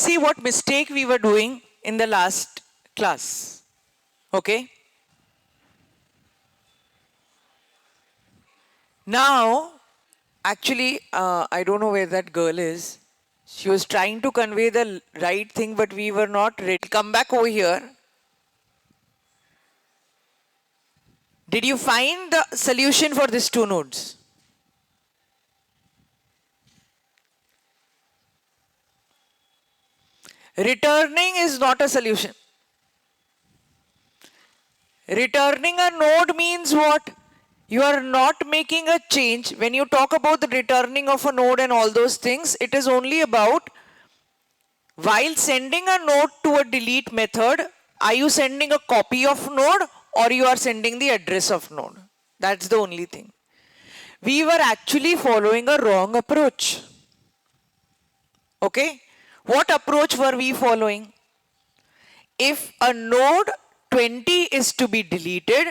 see what mistake we were doing in the last class. Okay. Now, actually, I don't know where that girl is. She was trying to convey the right thing, but we were not ready. Come back over here. Did you find the solution for these two nodes? Returning is not a solution. Returning a node means what? You are not making a change. When you talk about the returning of a node and all those things, it is only about while sending a node to a delete method, are you sending a copy of node or you are sending the address of node? That's the only thing. We were actually following a wrong approach. Okay? What approach were we following? If a node 20 is to be deleted,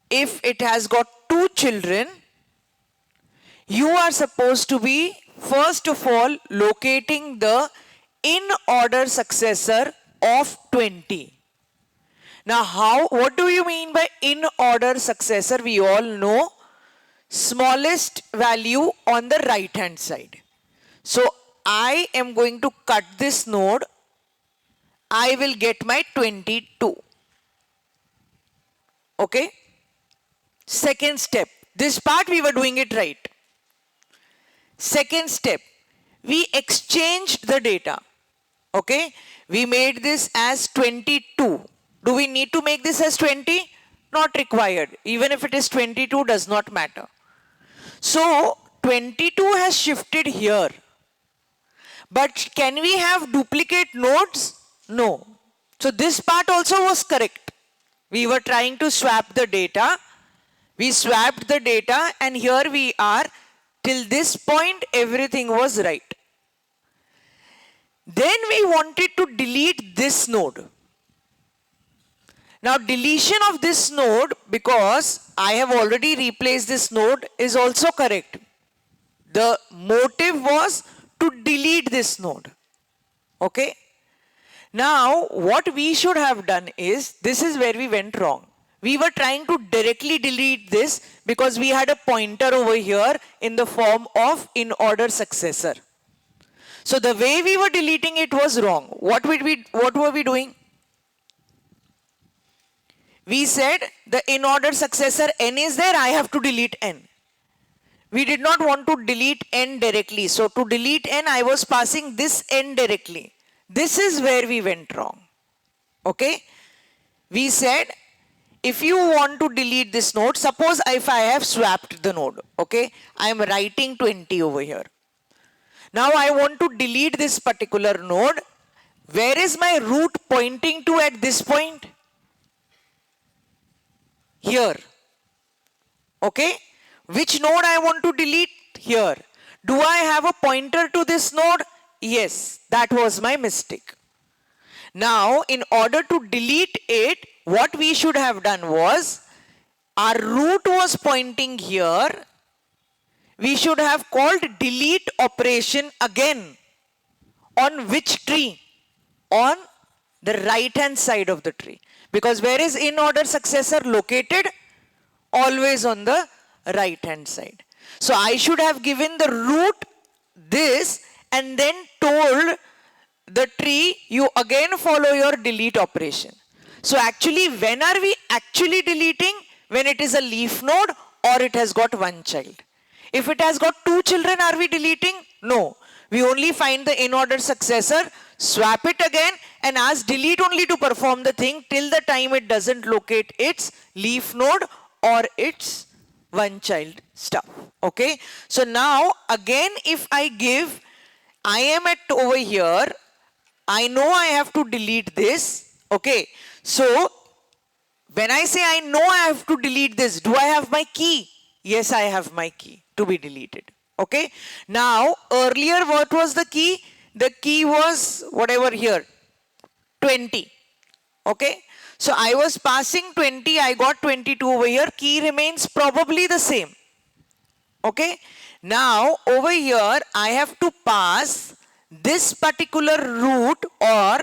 if it has got 2 children, you are supposed to be first of all locating the in order successor of 20. Now what do you mean by in order successor? We all know smallest value on the right hand side. So I am going to cut this node. I will get my 22. Okay. Second step. This part we were doing it right. Second step. We exchanged the data. Okay. We made this as 22. Do we need to make this as 20? Not required. Even if it is 22, does not matter. So 22 has shifted here. But can we have duplicate nodes? No. So this part also was correct. We were trying to swap the data. We swapped the data and here we are. Till this point, everything was right. Then we wanted to delete this node. Now deletion of this node, because I have already replaced this node, is also correct. The motive was to delete this node. Okay. Now what we should have done is, this is where we went wrong. We were trying to directly delete this because we had a pointer over here in the form of in order successor. So the way we were deleting it was wrong. What were we doing? We said the in order successor n is there, I have to delete n. We did not want to delete n directly. So to delete n, I was passing this n directly. This is where we went wrong. Okay. We said, if you want to delete this node, suppose if I have swapped the node. Okay. I am writing 20 over here. Now I want to delete this particular node. Where is my root pointing to at this point? Here. Okay. Which node I want to delete? Here. Do I have a pointer to this node? Yes, that was my mistake. Now, in order to delete it, what we should have done was, our root was pointing here. We should have called delete operation again. On which tree? On the right hand side of the tree. Because where is in order successor located? Always on the right hand side. So I should have given the root this and then told the tree, you again follow your delete operation. So actually, when are we actually deleting? When it is a leaf node or it has got one child. If it has got 2 children, are we deleting? No. We only find the in order successor, swap it again and ask delete only to perform the thing till the time it doesn't locate its leaf node or its one child stuff. Okay. So now again, if I give, I am at over here, I know I have to delete this. Okay. So when I say I know I have to delete this, do I have my key? Yes, I have my key to be deleted. Okay. Now earlier what was the key? The key was whatever here, 20. Okay. So I was passing 20, I got 22 over here. Key remains probably the same. Okay. Now over here I have to pass this particular root, or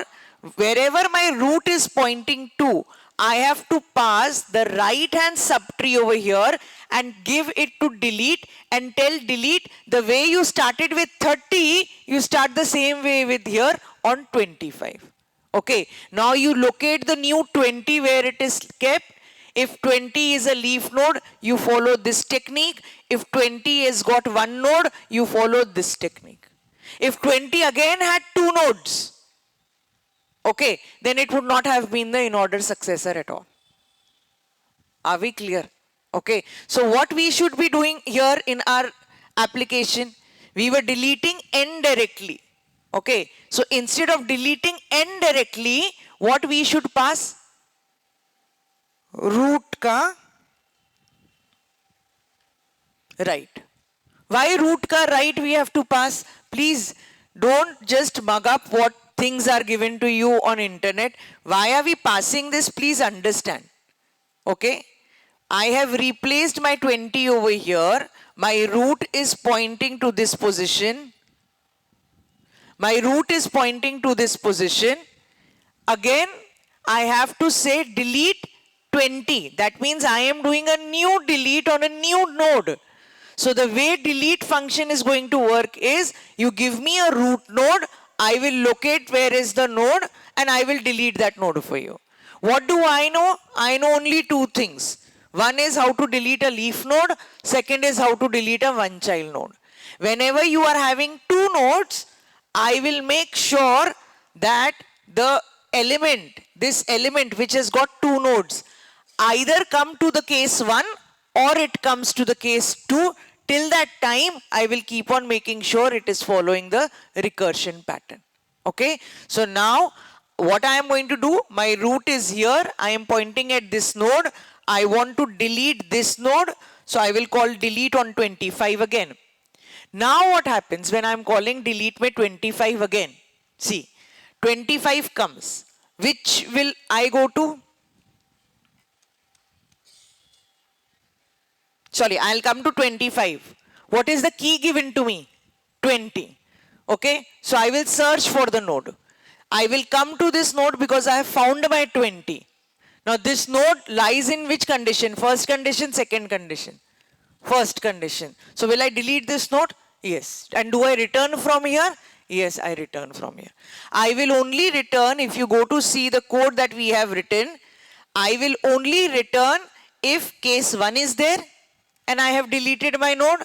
wherever my root is pointing to, I have to pass the right hand subtree over here and give it to delete and tell delete the way you started with 30, you start the same way with here on 25. Okay, now you locate the new 20 where it is kept. If 20 is a leaf node, you follow this technique. If 20 has got one node, you follow this technique. If 20 again had two nodes, okay, then it would not have been the in-order successor at all. Are we clear? Okay, so what we should be doing here in our application, we were deleting n directly. Okay, so instead of deleting n directly, what we should pass? Root ka right. Why root ka right we have to pass? Please don't just mug up what things are given to you on internet. Why are we passing this? Please understand. Okay. I have replaced my 20 over here. My root is pointing to this position. My root is pointing to this position. Again, I have to say delete 20. That means I am doing a new delete on a new node. So the way delete function is going to work is, you give me a root node, I will locate where is the node and I will delete that node for you. What do I know? I know only two things. One is how to delete a leaf node. Second is how to delete a one child node. Whenever you are having two nodes, I will make sure that the element, this element which has got two nodes, either come to the case 1 or it comes to the case 2. Till that time, I will keep on making sure it is following the recursion pattern. Okay. So now what I am going to do, my root is here. I am pointing at this node. I want to delete this node. So I will call delete on 25 again. Now what happens when I am calling delete my 25 again? See, 25 comes. Which will I go to? Sorry, I'll come to 25. What is the key given to me? 20. Okay, so I will search for the node. I will come to this node because I have found my 20. Now this node lies in which condition? First condition, second condition. First condition. So will I delete this node? Yes. And do I return from here? Yes, I return from here. I will only return, if you go to see the code that we have written, I will only return if case 1 is there and I have deleted my node,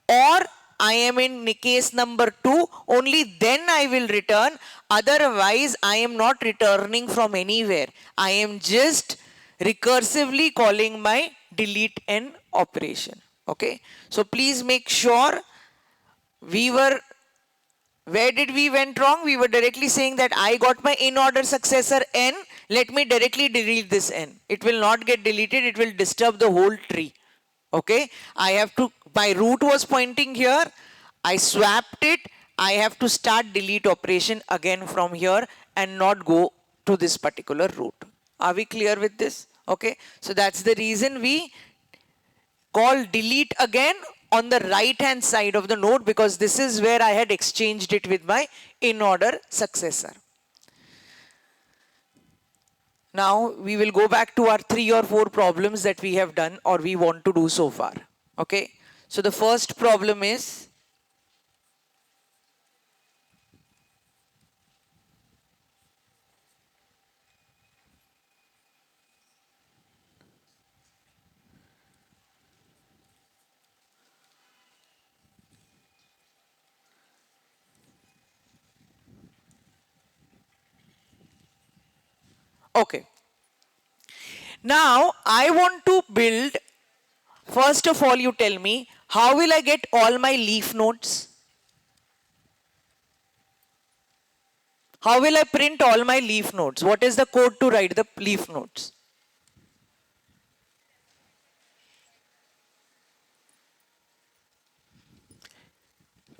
or I am in case number 2, only then I will return. Otherwise, I am not returning from anywhere. I am just recursively calling my delete n operation. Okay. So please make sure where did we went wrong? We were directly saying that I got my in order successor n. Let me directly delete this n. It will not get deleted. It will disturb the whole tree. Okay, I have to, my root was pointing here, I swapped it, I have to start delete operation again from here and not go to this particular root. Are we clear with this? Okay, so that's the reason we call delete again on the right hand side of the node, because this is where I had exchanged it with my in order successor. Now we will go back to our 3 or 4 problems that we have done or we want to do so far. Okay. So the first problem is, okay. Now I want to build, first of all you tell me, how will I get all my leaf nodes? How will I print all my leaf nodes? What is the code to write the leaf nodes?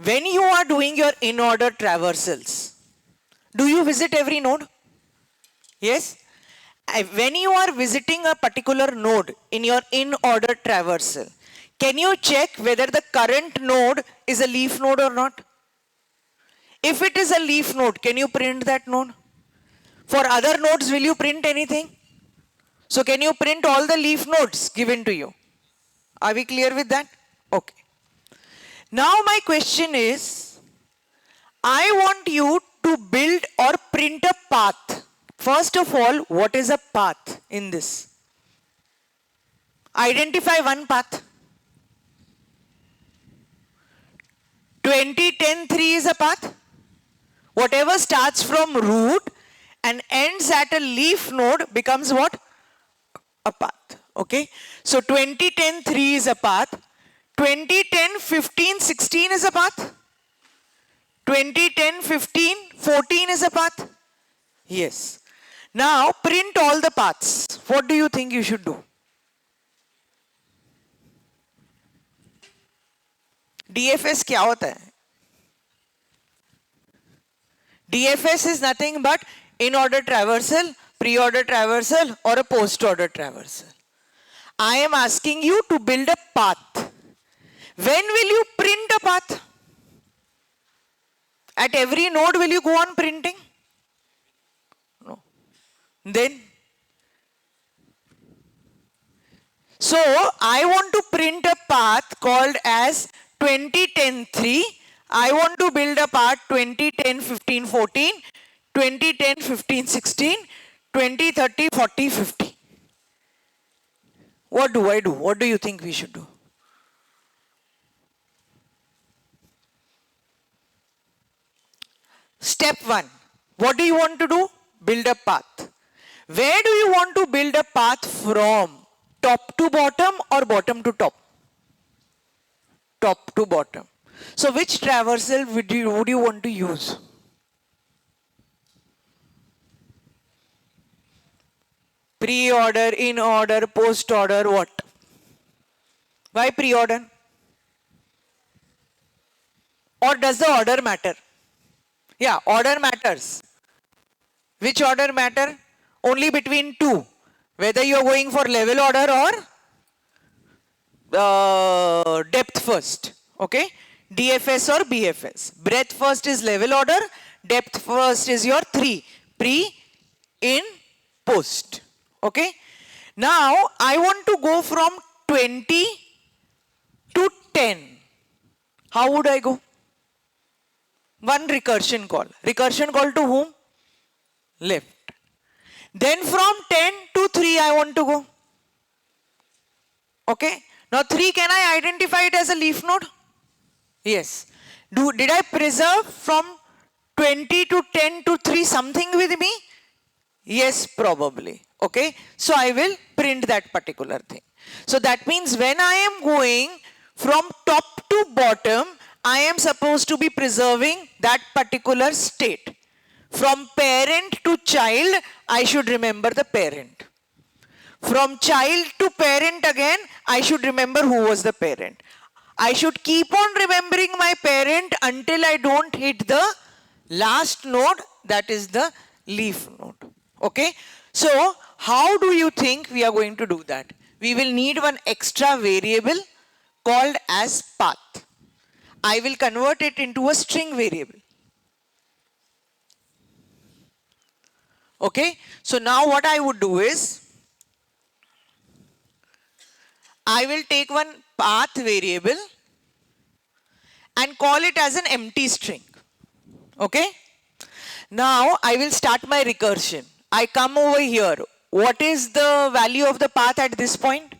When you are doing your in-order traversals, do you visit every node? Yes? When you are visiting a particular node in your in-order traversal, can you check whether the current node is a leaf node or not? If it is a leaf node, can you print that node? For other nodes, will you print anything? So can you print all the leaf nodes given to you? Are we clear with that? Okay. Now my question is, I want you to build or print a path. First of all, what is a path in this? Identify one path. 20, 10, 3 is a path. Whatever starts from root and ends at a leaf node becomes what? A path. Okay. So 20, 10, 3 is a path. 20, 10, 15, 16 is a path. 20, 10, 15, 14 is a path. Yes. Now print all the paths. What do you think you should do? DFS क्या होता है? DFS is nothing but in-order traversal, pre-order traversal or a post-order traversal. I am asking you to build a path. When will you print a path? At every node will you go on printing? No. Then? So I want to print a path called as 20, 10, 3. I want to build a path 20, 10, 15, 14, 20, 10, 15, 16, 20, 30, 40, 50. What do I do? What do you think we should do? Step 1. What do you want to do? Build a path. Where do you want to build a path from? Top to bottom or bottom to top? Top to bottom. So which traversal would you want to use? Pre-order, in-order, post-order, what? Why pre-order? Or does the order matter? Yeah, order matters. Which order matter? Only between two. Whether you are going for level order or depth first. Okay? DFS or BFS. Breadth first is level order. Depth first is your 3. Pre, in, post. Okay? Now, I want to go from 20 to 10. How would I go? One recursion call. Recursion call to whom? Left. Then from 10 to 3 I want to go. Okay. Now 3, can I identify it as a leaf node? Yes. Did I preserve from 20 to 10 to 3 something with me? Yes, probably. Okay. So I will print that particular thing. So that means when I am going from top to bottom, I am supposed to be preserving that particular state. From parent to child, I should remember the parent. From child to parent again, I should remember who was the parent. I should keep on remembering my parent until I don't hit the last node, that is the leaf node. Okay? So, how do you think we are going to do that? We will need one extra variable called as path. I will convert it into a string variable. Okay, so now what I would do is, I will take one path variable and call it as an empty string. Okay, now I will start my recursion. I come over here. What is the value of the path at this point?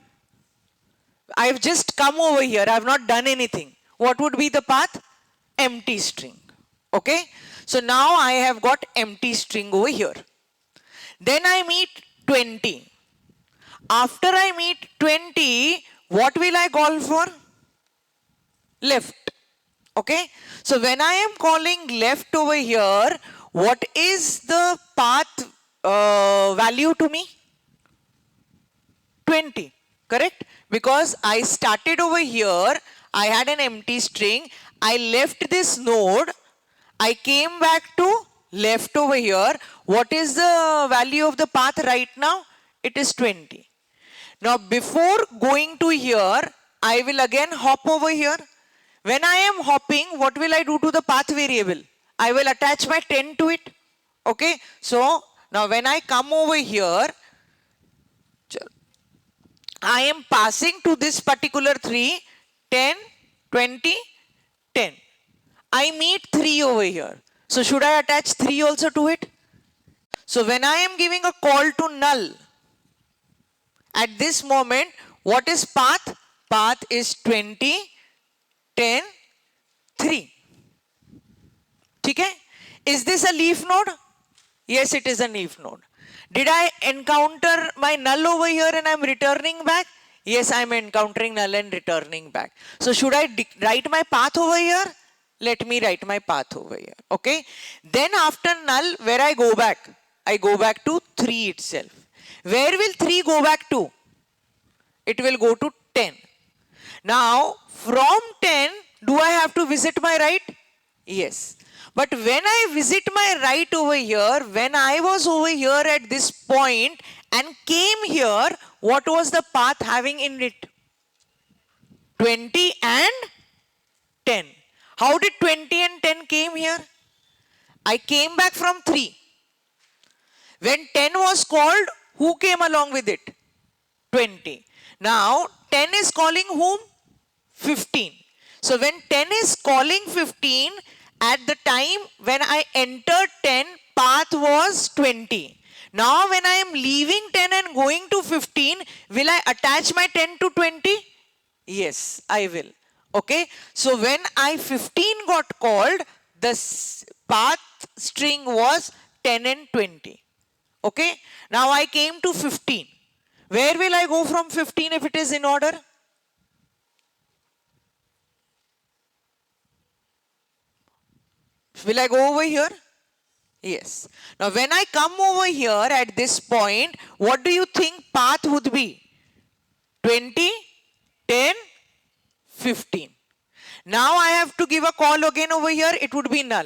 I have just come over here. I have not done anything. What would be the path? Empty string. Okay, so now I have got empty string over here. Then I meet 20. After I meet 20, what will I call for? Left. Okay. So when I am calling left over here, what is the path value to me? 20. Correct? Because I started over here, I had an empty string. I left this node. I came back to left over here. What is the value of the path right now? It is 20. Now before going to here, I will again hop over here. When I am hopping, what will I do to the path variable? I will attach my 10 to it. Okay, so now when I come over here, I am passing to this particular 3, 10, 20, 10. I meet 3 over here. So should I attach 3 also to it? So when I am giving a call to null, at this moment, what is path? Path is 20, 10, 3. Okay? Is this a leaf node? Yes, it is a leaf node. Did I encounter my null over here and I am returning back? Yes, I am encountering null and returning back. So should I write my path over here? Let me write my path over here. Okay. Then after null, where I go back? I go back to 3 itself. Where will 3 go back to? It will go to 10. Now, from 10, do I have to visit my right? Yes. But when I visit my right over here, when I was over here at this point and came here, what was the path having in it? 20 and 10. How did 20 and 10 came here? I came back from 3. When 10 was called, who came along with it? 20. Now, 10 is calling whom? 15. So, when 10 is calling 15, at the time when I entered 10, path was 20. Now, when I am leaving 10 and going to 15, will I attach my 10 to 20? Yes, I will. Okay. So, when I 15 got called, the path string was 10 and 20. Okay. Now, I came to 15. Where will I go from 15 if it is in order? Will I go over here? Yes. Now when I come over here at this point, what do you think path would be? 20, 10, 15. Now I have to give a call again over here, it would be null.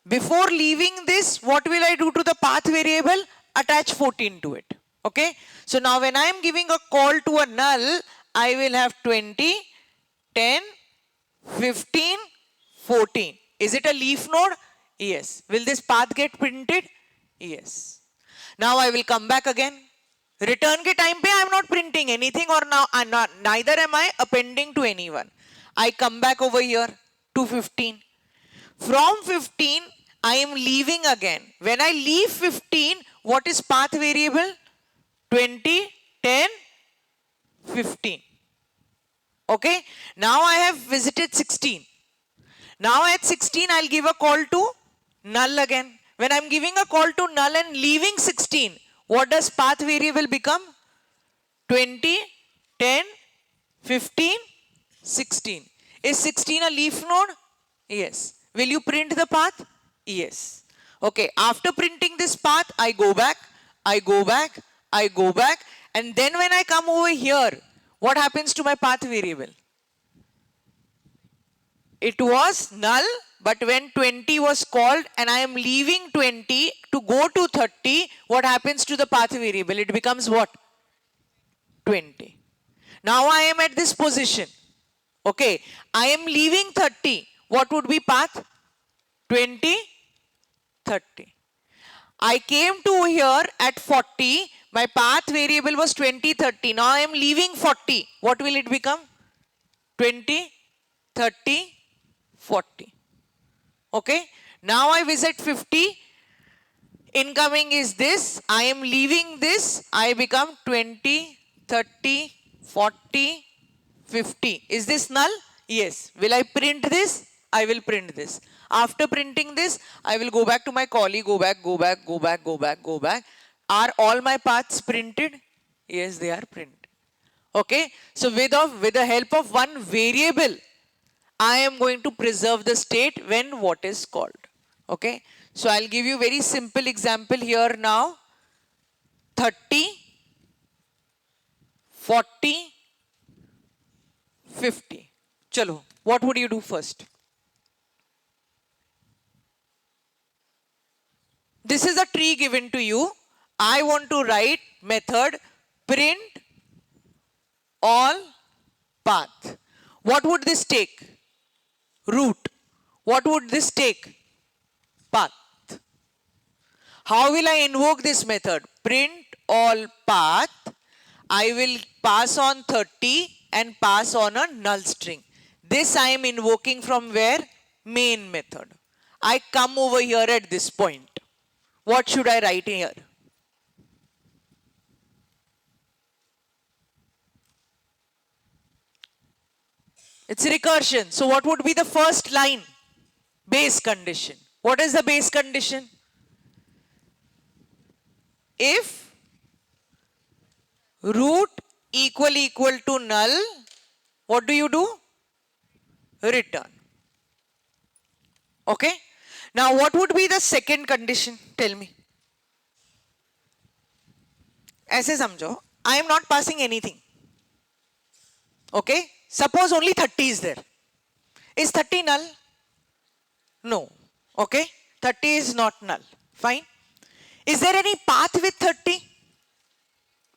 Before leaving this, what will I do to the path variable? Attach 14 to it. Okay. So now when I am giving a call to a null, I will have 20, 10, 15, 14. Is it a leaf node? Yes. Will this path get printed? Yes. Now I will come back again. Return ke time pe I am not printing anything, or now neither am I appending to anyone. I come back over here to 15. From 15, I am leaving again. When I leave 15, what is path variable? 20, 10, 15. Okay. Now I have visited 16. Now at 16, I'll give a call to null again. When I'm giving a call to null and leaving 16, what does path variable become? 20, 10, 15, 16. Is 16 a leaf node? Yes. Will you print the path? Yes. Okay. After printing this path, I go back, I go back, I go back. And then when I come over here, what happens to my path variable? It was null, but when 20 was called and I am leaving 20 to go to 30, what happens to the path variable? It becomes what? 20. Now I am at this position. Okay. I am leaving 30. What would be path? 20, 30. I came to here at 40. My path variable was 20, 30. Now I am leaving 40. What will it become? 20, 30, 40. Okay. Now I visit 50. Incoming is this. I am leaving this. I become 20, 30, 40, 50. Is this null? Yes. Will I print this? I will print this. After printing this, I will go back to my callee. Go back, go back, go back, go back, go back. Are all my paths printed? Yes, they are printed. Okay. So with the help of one variable, I am going to preserve the state when what is called. Okay. So I'll give you very simple example here now. 30, 40, 50. Chalo, what would you do first? This is a tree given to you. I want to write method print all path. What would this take? Root. What would this take? path. How will I invoke this method? Print all path. I will pass on 30 and pass on a null string. This I am invoking from where? Main method. I come over here at this point. What should I write here? It's recursion. So what would be the first line? Base condition. What is the base condition? If root equal to null, what do you do? Return. Okay. Now what would be the second condition? Tell me. ऐसे समझो, I am not passing anything. Okay. Suppose only 30 is there. Is 30 null? No. Okay. 30 is not null. Fine. Is there any path with 30?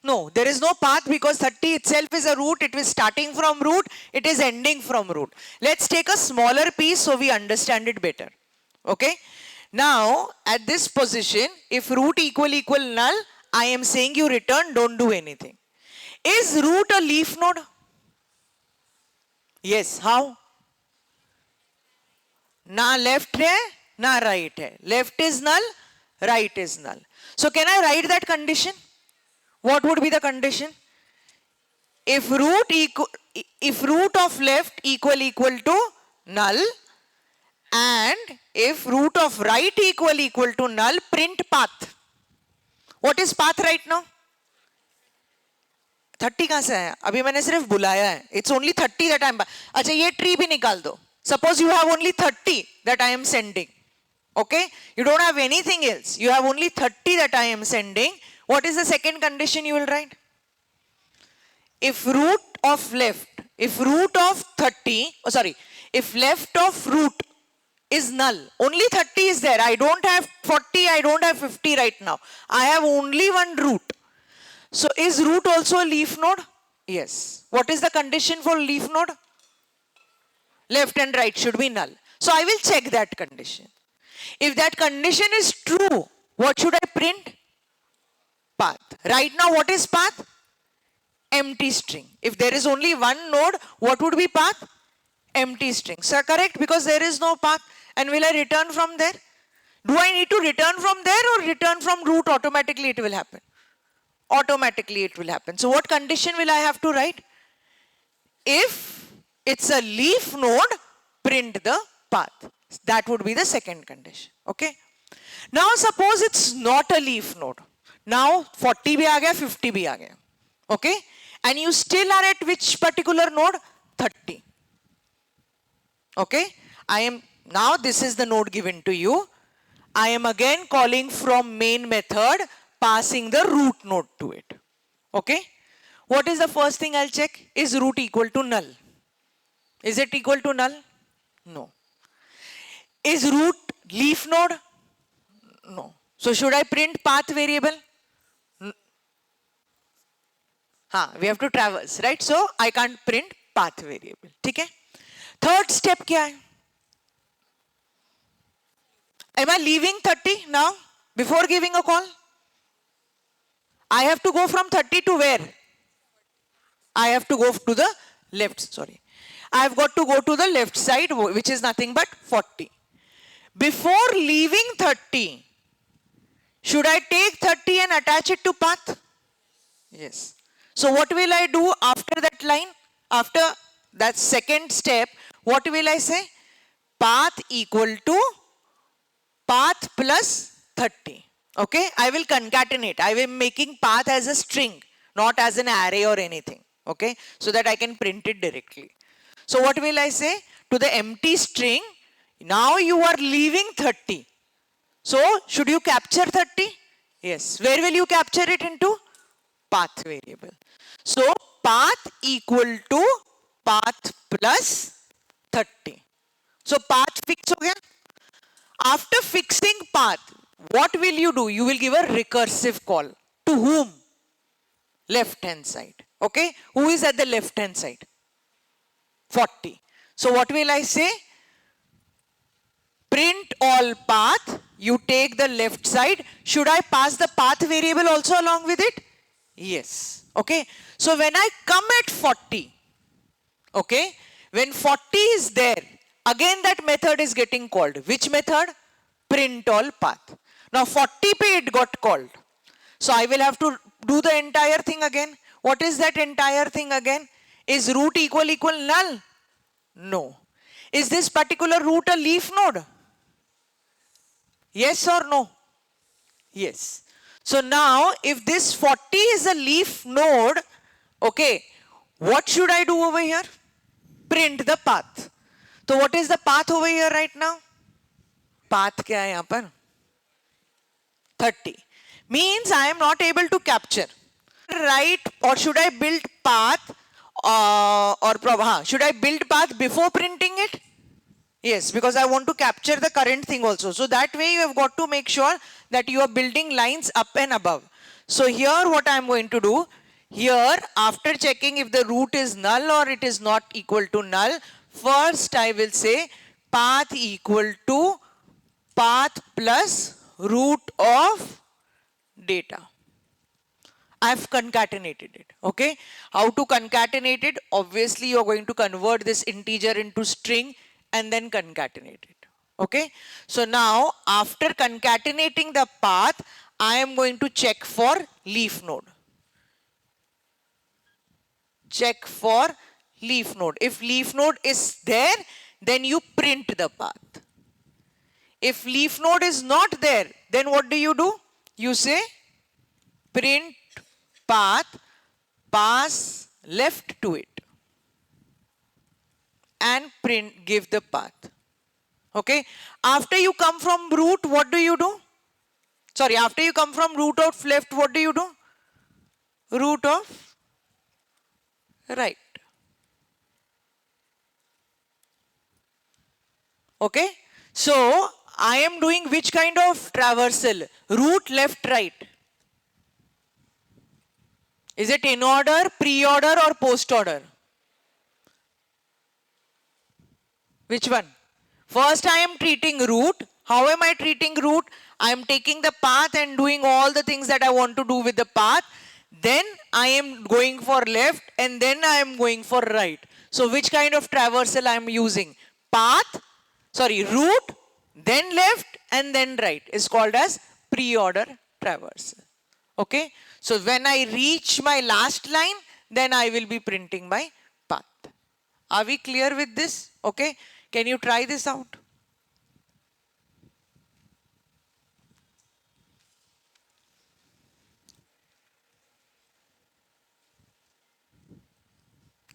No, there is no path because 30 itself is a root. It is starting from root. It is ending from root. Let's take a smaller piece so we understand it better. Okay. Now, at this position, if root equal null, I am saying you return, don't do anything. Is root a leaf node? Yes. How? Na left hai, na right hai. Left is null, right is null. So can I write that condition? What would be the condition? If root of left equal to null and if root of right equal to null, print path. What is path right now? 30 कहाँ से आया? अभी मैंने सिर्फ बुलाया है. It's only 30 that I am. अच्छा ये tree भी निकाल दो. Suppose you have only 30 that I am sending. Okay? You don't have anything else. You have only 30 that I am sending. What is the second condition you will write? If root of left, if root of 30, if left of root is null, only 30 is there. I don't have 40, I don't have 50 right now. I have only one root. So is root also a leaf node? Yes. What is the condition for leaf node? Left and right should be null. So I will check that condition. If that condition is true, what should I print? Path. Right now, what is path? Empty string. If there is only one node, what would be path? Empty string. So correct, because there is no path. And will I return from there? Do I need to return from there or return from root? Automatically it will happen. Automatically it will happen. So what condition will I have to write? If it's a leaf node, print the path. That would be the second condition. Okay. Now suppose it's not a leaf node. Now 40 bhi aa gaya, 50 bhi aa gaya. Okay. And you still are at which particular node? 30. Okay. Now this is the node given to you. I am again calling from main method, passing the root node to it. Okay. What is the first thing I'll check? Is root equal to null? Is it equal to null? No. Is root leaf node? No. So should I print path variable? We have to traverse, right? So I can't print path variable. Okay? Third step kya hai? Am I leaving 30 now before giving a call? I have to go from 30 to where? I have to go to the left, sorry. I have got to go to the left side, which is nothing but 40. Before leaving 30, should I take 30 and attach it to path? Yes. So what will I do after that line? After that second step, what will I say? Path equal to path plus 30. Okay, I will concatenate. I will making path as a string, not as an array or anything. Okay, so that I can print it directly. So what will I say? To the empty string, now you are leaving 30. So should you capture 30? Yes. Where will you capture it into? Path variable. So path equal to path plus 30. So path fix ho gaya. After fixing path, what will you do? You will give a recursive call. To whom? Left hand side. Okay. Who is at the left hand side? 40. So what will I say? print all path, you take the left side. Should I pass the path variable also along with it? Yes. Okay. So when I come at 40, okay, when 40 is there, again that method is getting called. Which method? Print all path. Now 40 pe it got called. So I will have to do the entire thing again. What is that entire thing again? Is root equal null? No. Is this particular root a leaf node? Yes or no? Yes. So now if this 40 is a leaf node, okay, what should I do over here? Print the path. So what is the path over here right now? Path क्या है यहाँ पर? 30. Means I am not able to capture. Right, or should I build path should I build path before printing it? Yes, because I want to capture the current thing also. So that way you have got to make sure that you are building lines up and above. So here what I am going to do, here after checking if the root is null or it is not equal to null, first I will say path equal to path plus root of data. I have concatenated it. Okay. How to concatenate it? Obviously, you are going to convert this integer into string and then concatenate it. Okay. So now, after concatenating the path, I am going to check for leaf node. Check for leaf node. If leaf node is there, then you print the path. If leaf node is not there, then what do? You say print path, pass left to it and print, give the path. Okay. After you come from root, what do? Sorry, after you come from root of left, what do? Root of right. Okay. So I am doing which kind of traversal? Root left right. Is it in order, pre-order or post-order? Which one? First I am treating root. How am I treating root? I am taking the path and doing all the things that I want to do with the path. Then I am going for left and then I am going for right. So which kind of traversal I am using? Root, then left and then right is called as pre-order traversal. Okay. So when I reach my last line, then I will be printing my path. Are we clear with this? Okay. Can you try this out?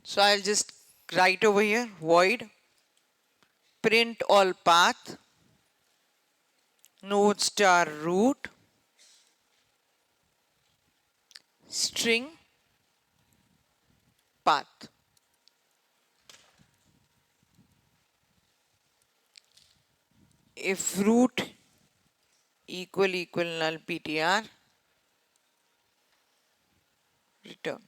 So I'll just write over here, void, print all path, node star root, string path. If root equal null ptr, return.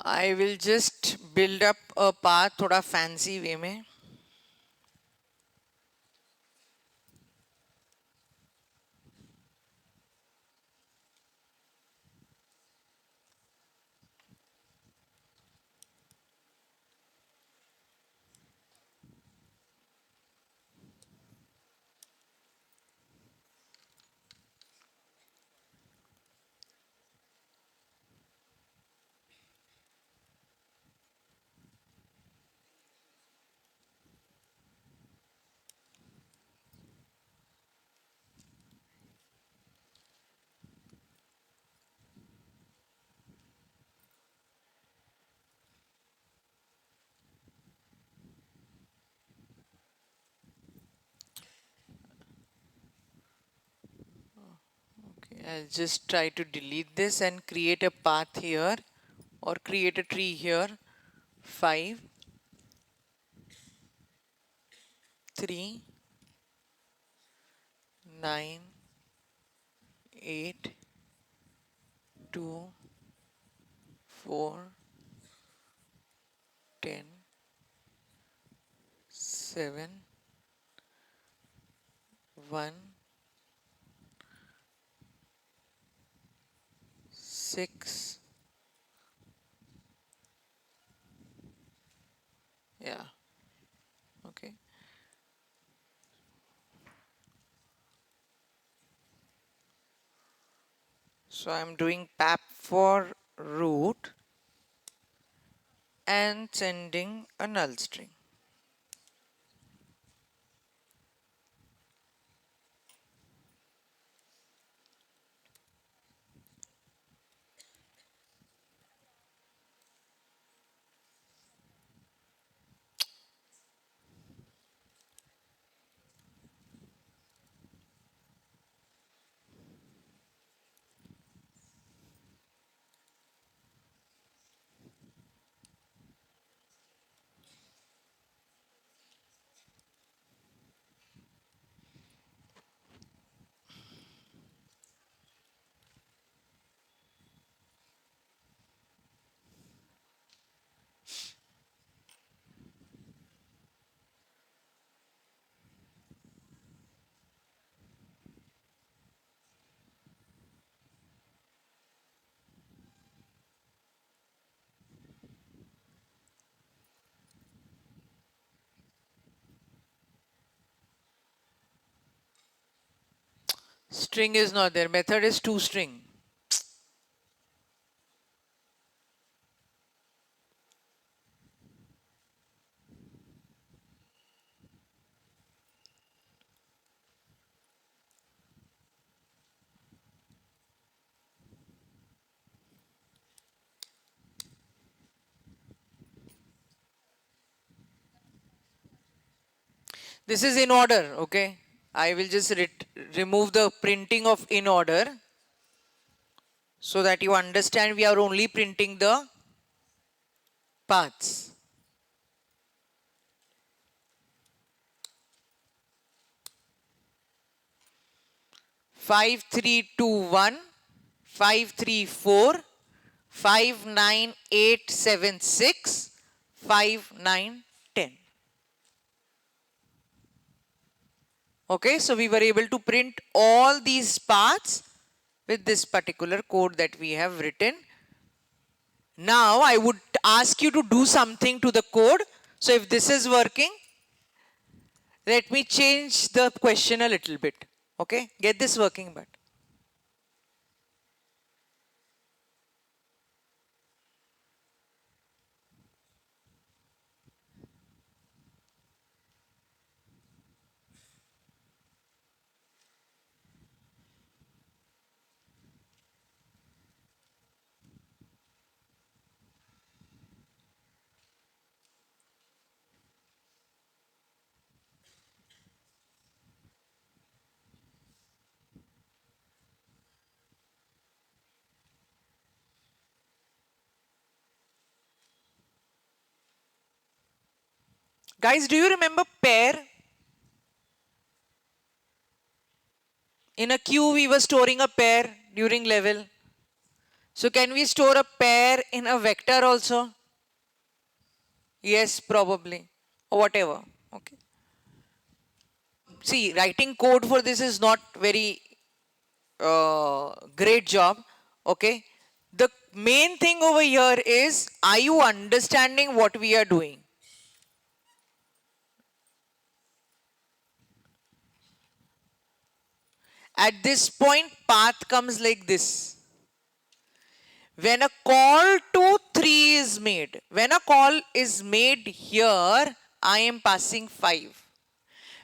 I will just build up a path थोड़ा fancy way में. I'll just try to delete this and create a path here or create a tree here. 5, 3, 9, 8, 2, 4, 10, 7, 1, 6. Yeah. Okay. So I'm doing pap for root and sending a null string. String is not there. Method is toString. This is in order, okay? I will just remove the printing of in order so that you understand we are only printing the paths. 5, 3, 2, 1, 5, 3, 4, 5, 9, 8, 7, 6, 5, 9, 10. Okay, so we were able to print all these paths with this particular code that we have written. Now I would ask you to do something to the code. So if this is working, let me change the question a little bit. Okay, get this working but. Guys, do you remember pair? In a queue, we were storing a pair during level. So can we store a pair in a vector also? Yes, probably. Or whatever. Okay. See, writing code for this is not very great job. Okay. The main thing over here is, are you understanding what we are doing? At this point, path comes like this. When a call to 3 is made, when a call is made here, I am passing 5.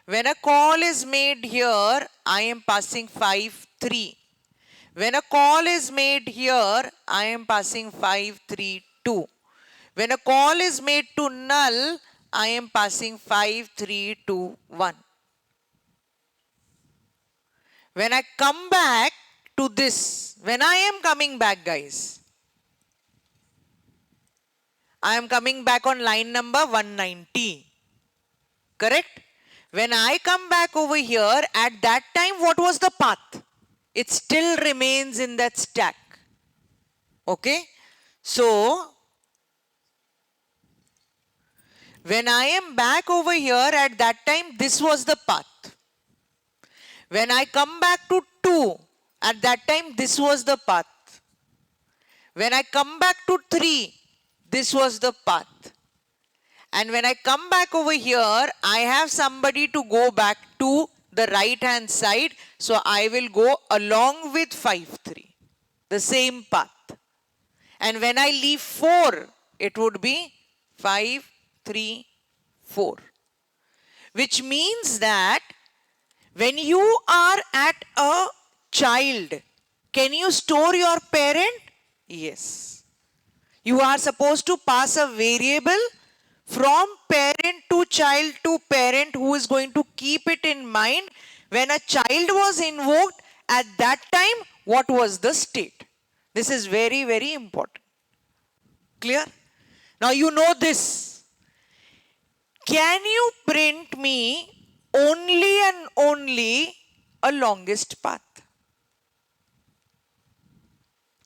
When a call is made here, I am passing 5, 3. When a call is made here, I am passing 5, 3, 2. When a call is made to null, I am passing 5, 3, 2, 1. When I come back to this, when I am coming back, guys, I am coming back on line number 190. Correct? When I come back over here, at that time, what was the path? It still remains in that stack. Okay? So, when I am back over here, at that time, this was the path. When I come back to 2, at that time, this was the path. When I come back to 3, this was the path. And when I come back over here, I have somebody to go back to the right hand side. So I will go along with 5, 3. The same path. And when I leave 4, it would be 5, 3, 4. Which means that when you are at a child, can you store your parent? Yes. You are supposed to pass a variable from parent to parent who is going to keep it in mind. When a child was invoked, at that time, what was the state? This is very, very important. Clear? Now you know this. Can you print me only and only a longest path?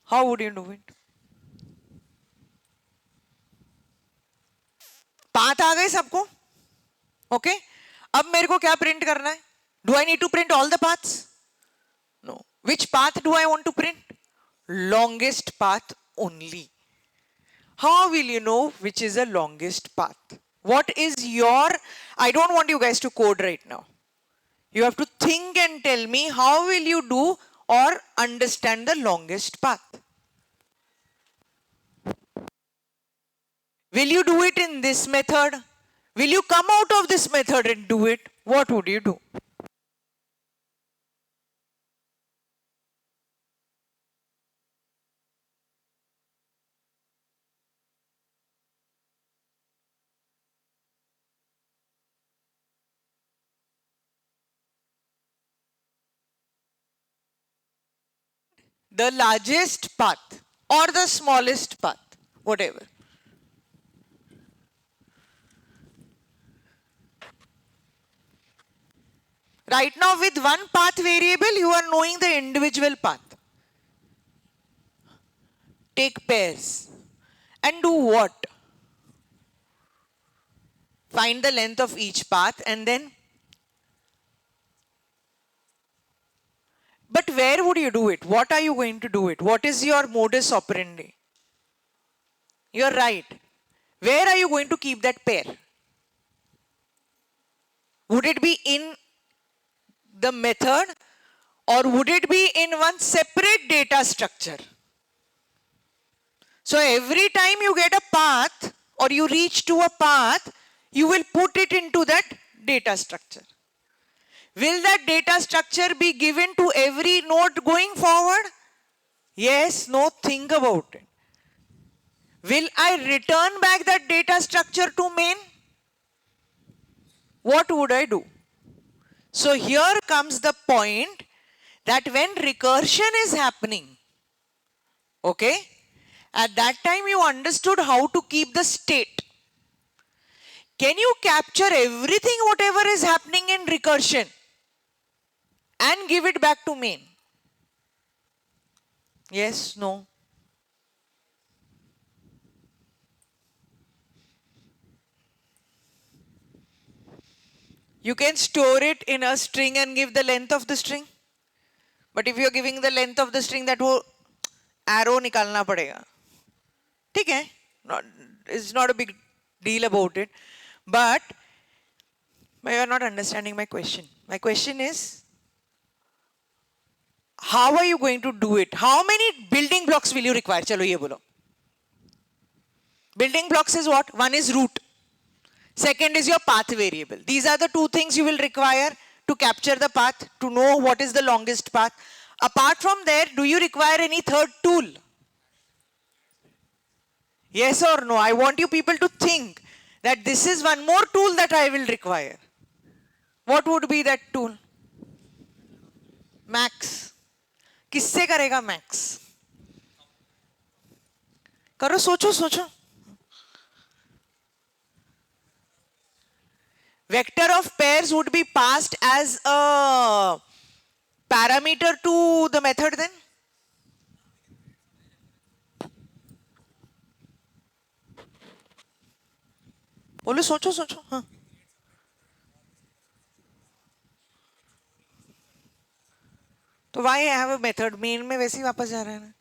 How would you do it? पाथ आ गए सबको? Okay? अब मेरे को क्या print करना है? Do I need to print all the paths? No. Which path do I want to print? Longest path only. How will you know which is the longest path? What is your, I don't want you guys to code right now. You have to think and tell me how will you do or understand the longest path. Will you do it in this method? Will you come out of this method and do it? What would you do? The largest path or the smallest path, whatever. Right now with one path variable, you are knowing the individual path. Take pairs and do what? Find the length of each path and then. But where would you do it? What are you going to do it? What is your modus operandi? You're right. Where are you going to keep that pair? Would it be in the method or would it be in one separate data structure? So every time you get a path or you reach to a path, you will put it into that data structure. Will that data structure be given to every node going forward? Yes, no, think about it. Will I return back that data structure to main? What would I do? So here comes the point that when recursion is happening, okay, at that time you understood how to keep the state. Can you capture everything whatever is happening in recursion and give it back to main? Yes, no. You can store it in a string and give the length of the string. But if you're giving the length of the string, that will arrow nikalna padega. ठीक है? It's not a big deal about it. But you're not understanding my question. My question is, how are you going to do it? How many building blocks will you require? Chalo ye bolo. Building blocks is what? One is root. Second is your path variable. These are the two things you will require to capture the path, to know what is the longest path. Apart from there, do you require any third tool? Yes or no? I want you people to think that this is one more tool that I will require. What would be that tool? Max. किससे करेगा max? करो, सोचो सोचो. Vector of pairs would be passed as a parameter to the method then? बोलो, सोचो सोचो. हाँ. तो why have a method? Main में वैसे ही वापस जा रहा है ना.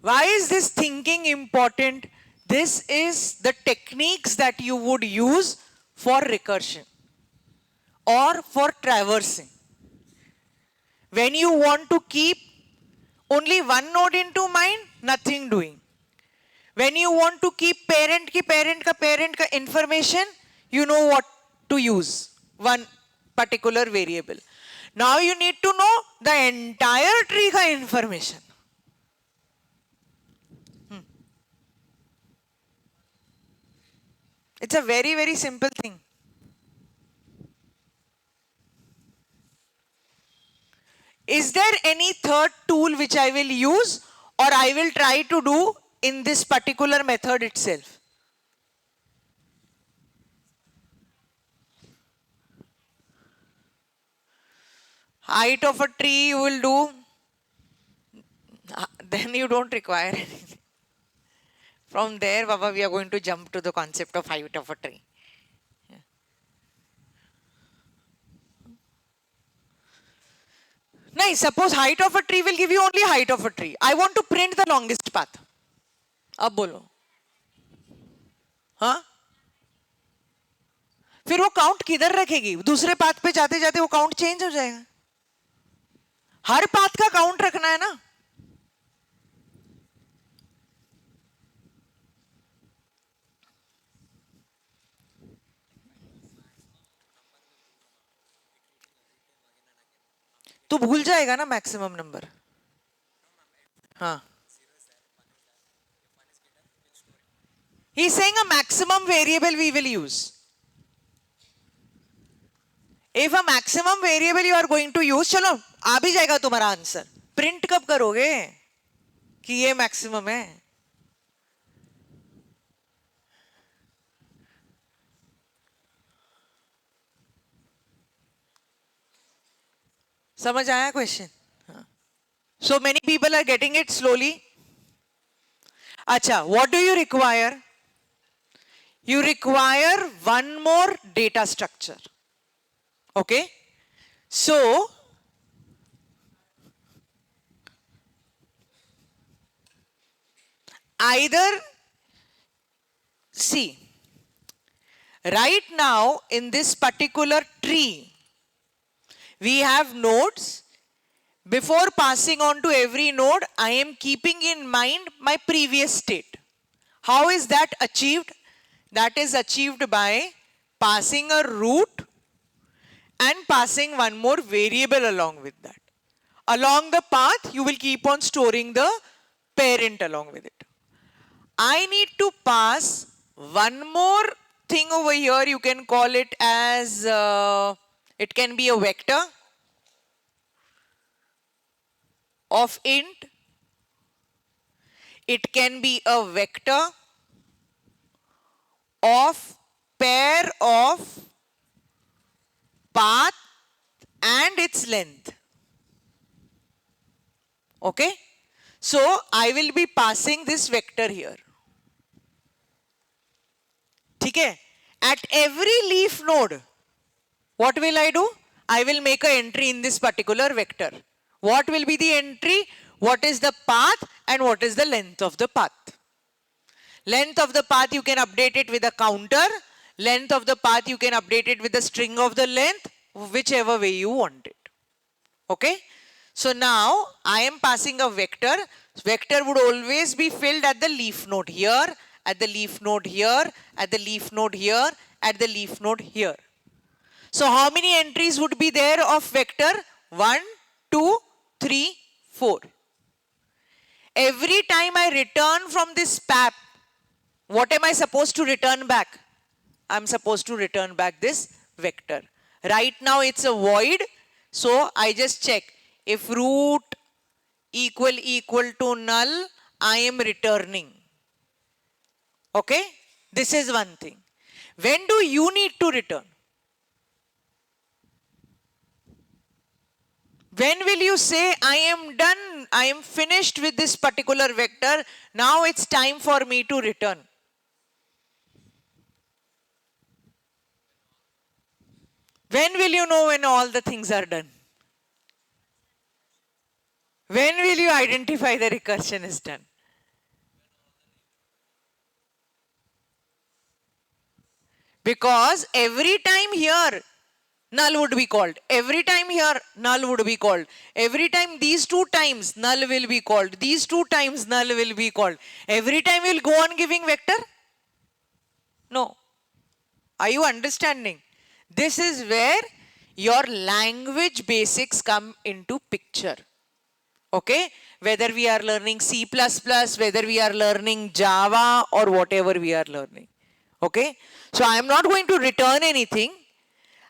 Why is this thinking important? This is the techniques that you would use for recursion or for traversing. When you want to keep only one node into mind, nothing doing. When you want to keep parent ka information, you know what to use, one particular variable. Now you need to know the entire tree ka information. It's a very, very simple thing. Is there any third tool which I will use or I will try to do in this particular method itself? Height of a tree you will do, then you don't require anything. From there, Baba, we are going to jump to the concept of height of a tree. No, suppose height of a tree will give you only height of a tree. I want to print the longest path. अब बोलो. हाँ? फिर वो count किधर रखेगी? दूसरे path पे जाते जाते वो काउंट चेंज हो जाएगा. हर पाथ का काउंट रखना है ना. तो भूल जाएगा ना मैक्सिमम नंबर. हाँ. He's saying a maximum variable we will use. If a maximum variable you are going to use, चलो आ भी जाएगा तुम्हारा आंसर. प्रिंट कब करोगे कि ये मैक्सिमम है? समझ आया question? So many people are getting it slowly. अच्छा, what do you require? You require one more data structure. Okay? So, either, see, right now in this particular tree, we have nodes. Before passing on to every node, I am keeping in mind my previous state. How is that achieved? That is achieved by passing a root and passing one more variable along with that. Along the path, you will keep on storing the parent along with it. I need to pass one more thing over here. You can call it as, it can be a vector of int. It can be a vector of pair of path and its length. Okay? So I will be passing this vector here. ठीक है? At every leaf node, what will I do? I will make an entry in this particular vector. What will be the entry? What is the path and what is the length of the path? Length of the path you can update it with a counter. Length of the path you can update it with the string of the length, whichever way you want it. Okay? So now I am passing a vector. Vector would always be filled at the leaf node here, at the leaf node here, at the leaf node here, at the leaf node here. So how many entries would be there of vector? 1, 2, 3, 4. Every time I return from this pap, what am I supposed to return back? I'm supposed to return back this vector. Right now it's a void, so I just check if root equal to null, I am returning. Okay, this is one thing. When do you need to return? When will you say, I am done, I am finished with this particular vector, now it's time for me to return? When will you know when all the things are done? When will you identify the recursion is done? Because every time here, null would be called. Every time here, null would be called. Every time these two times, null will be called. These two times, null will be called. Every time you'll go on giving vector? No. Are you understanding? This is where your language basics come into picture. Okay? Whether we are learning C++, whether we are learning Java or whatever we are learning. Okay? So I am not going to return anything.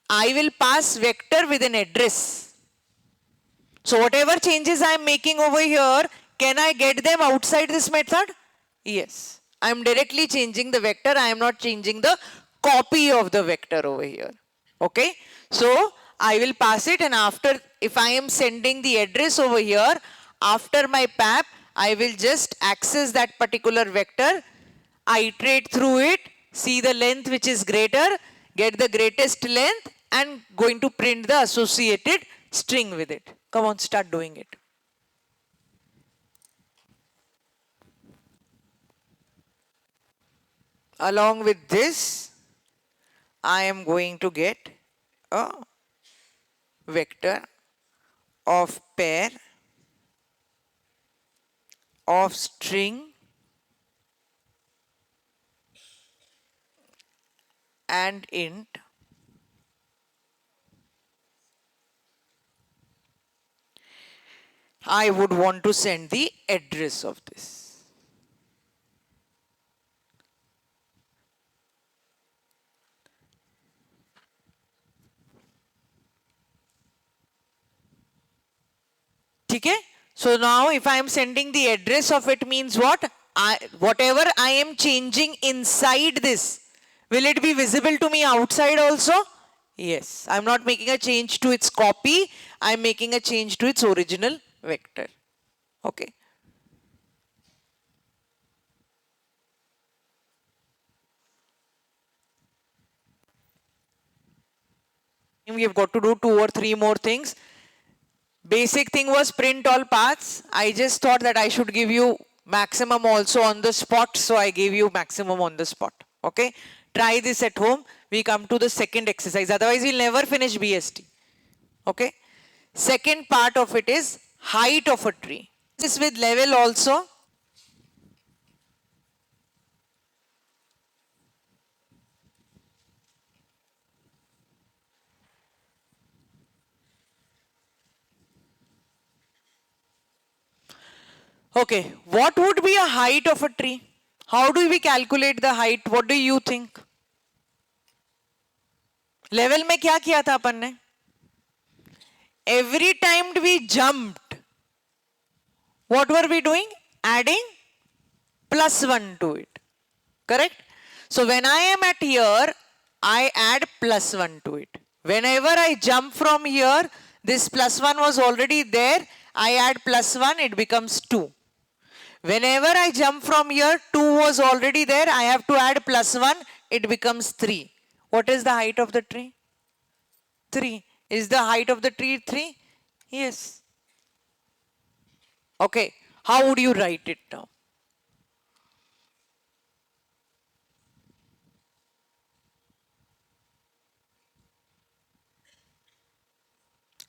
I will pass vector with an address. So whatever changes I am making over here, can I get them outside this method? Yes. I am directly changing the vector. I am not changing the copy of the vector over here. Okay. So I will pass it, and after, if I am sending the address over here, after my pap, I will just access that particular vector, iterate through it, see the length which is greater, get the greatest length, and going to print the associated string with it. Come on, start doing it. Along with this, I am going to get a vector of pair of string and int I would want to send the address of this. Okay? So now if I am sending the address of it, means what? Whatever I am changing inside this, will it be visible to me outside also? Yes. I am not making a change to its copy. I am making a change to its original vector. Okay. We have got to do 2 or 3 more things. Basic thing was print all paths. I just thought that I should give you maximum also on the spot, so I gave you maximum on the spot. Okay, try this at home. We come to the second exercise, otherwise we'll never finish BST. Okay, second part of it is height of a tree. This with level also. Okay, what would be a height of a tree? How do we calculate the height? What do you think? Level में क्या किया था अपन ने? Every time we jumped, what were we doing? Adding +1 to it. Correct? So when I am at here, I add +1 to it. Whenever I jump from here, this +1 was already there. I add +1, it becomes 2. Whenever I jump from here, 2 was already there. I have to add +1, it becomes 3. What is the height of the tree? 3. Is the height of the tree 3? Yes. Okay. How would you write it now?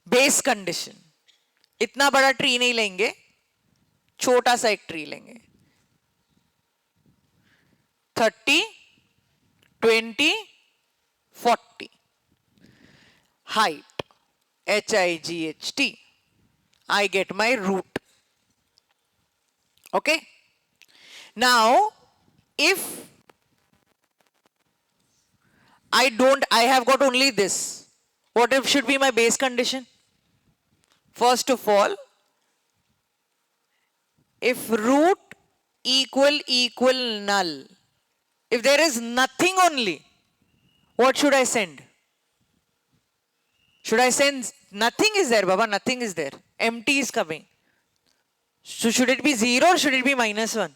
Base condition, इतना बड़ा tree नहीं लेंगे, छोटा सा एक tree लेंगे. 30, 20, 40. Height, H-I-G-H-T. I get my root. Okay. Now, if I have got only this. What if should be my base condition? First of all, if root equal null, if there is nothing only, what should I send? Should I send nothing is there, Baba? Nothing is there. Empty is coming. So should it be 0 or should it be -1?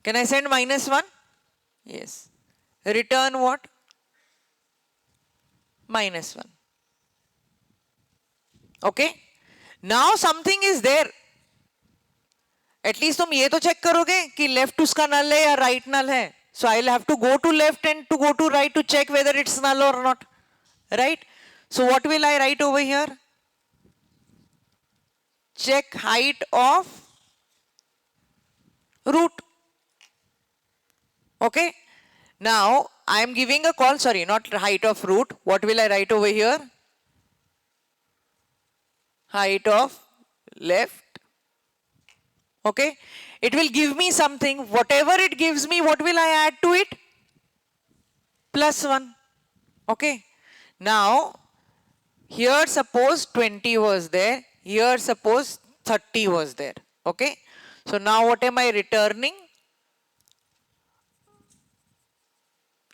Can I send -1? Yes. Return what? -1. Okay. Now something is there. At least तुम ये तो check करोगे कि left उसका null है या right null है. So I'll have to go to left and to go to right to check whether it's null or not. Right? So what will I write over here? Check height of root. Okay. Now I am giving a call, sorry, not height of root. What will I write over here? Height of left. Okay. It will give me something. Whatever it gives me, what will I add to it? +1. Okay. Now, here suppose 20 was there. Here suppose 30 was there. Okay. So now what am I returning?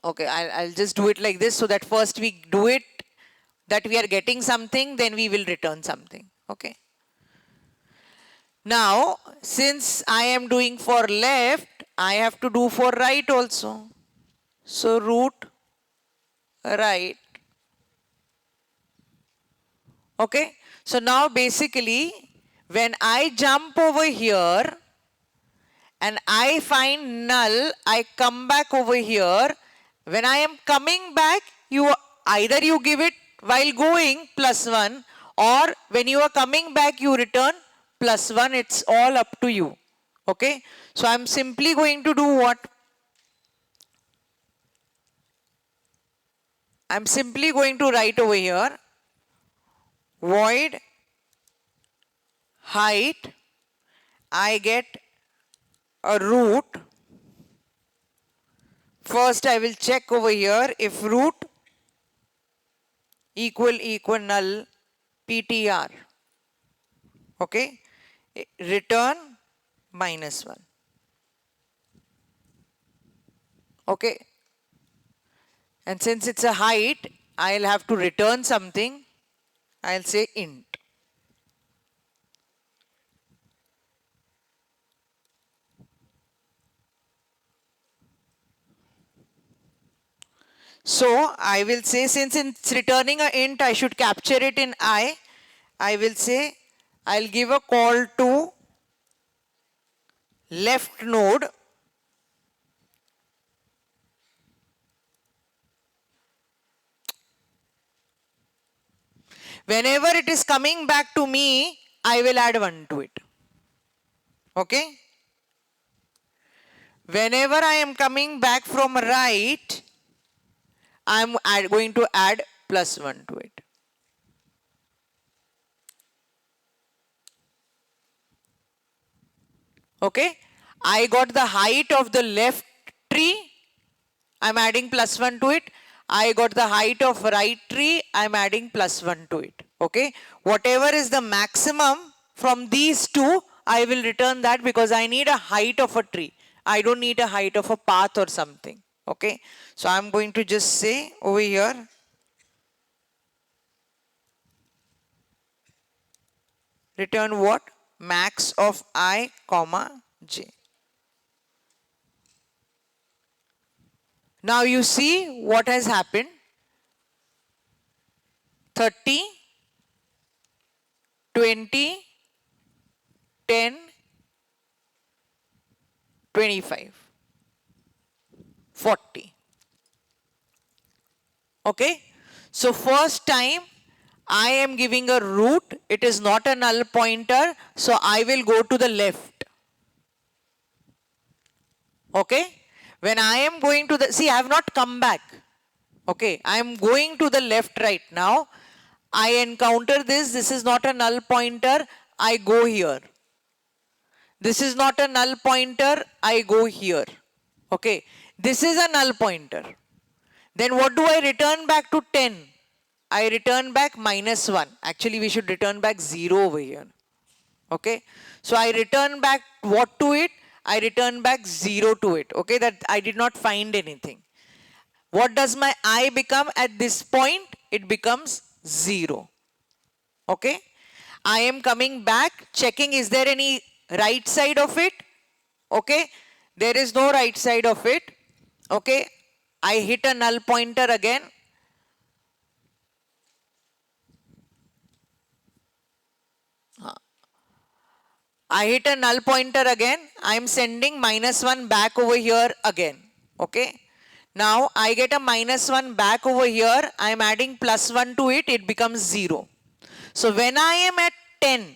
Okay, I'll just do it like this so that first we do it, that we are getting something, then we will return something. Okay. Now, since I am doing for left, I have to do for right also. So root right. Okay. So now basically, when I jump over here and I find null, I come back over here. When I am coming back, either you give it while going +1, or when you are coming back, you return +1. It's all up to you. Okay. So I'm simply going to do what? I'm simply going to write over here void height. I get a root. First I will check over here if root equal null ptr. Okay. Return -1. Okay. And since it's a height, I'll have to return something. I'll say int. So I will say, since it's returning a int, I should capture it in I. I will say I'll give a call to left node. Whenever it is coming back to me, I will add 1 to it. Okay. Whenever I am coming back from right, I am going to add +1 to it. Okay. I got the height of the left tree. I am adding +1 to it. I got the height of right tree. I am adding +1 to it. Okay. Whatever is the maximum from these two, I will return that, because I need a height of a tree. I don't need a height of a path or something. Okay. So I'm going to just say over here, return what? Max of I, j. Now you see what has happened. 30, 20, 10, 25, 40. Okay. So first time I am giving a root. It is not a null pointer. So I will go to the left. Okay. When I am going to the, see, I have not come back. Okay. I am going to the left right now. I encounter this. This is not a null pointer. I go here. This is not a null pointer. I go here. Okay. This is a null pointer. Then what do I return back to 10? I return back minus 1. Actually, we should return back 0 over here. Okay. So I return back what to it? I return back 0 to it. Okay. That I did not find anything. What does my I become at this point? It becomes 0. Okay. I am coming back, checking is there any right side of it? Okay. There is no right side of it. Okay. I hit a null pointer again. I hit a null pointer again. I am sending minus 1 back over here again. Okay. Now I get a minus 1 back over here. I am adding plus 1 to it. It becomes 0. So when I am at 10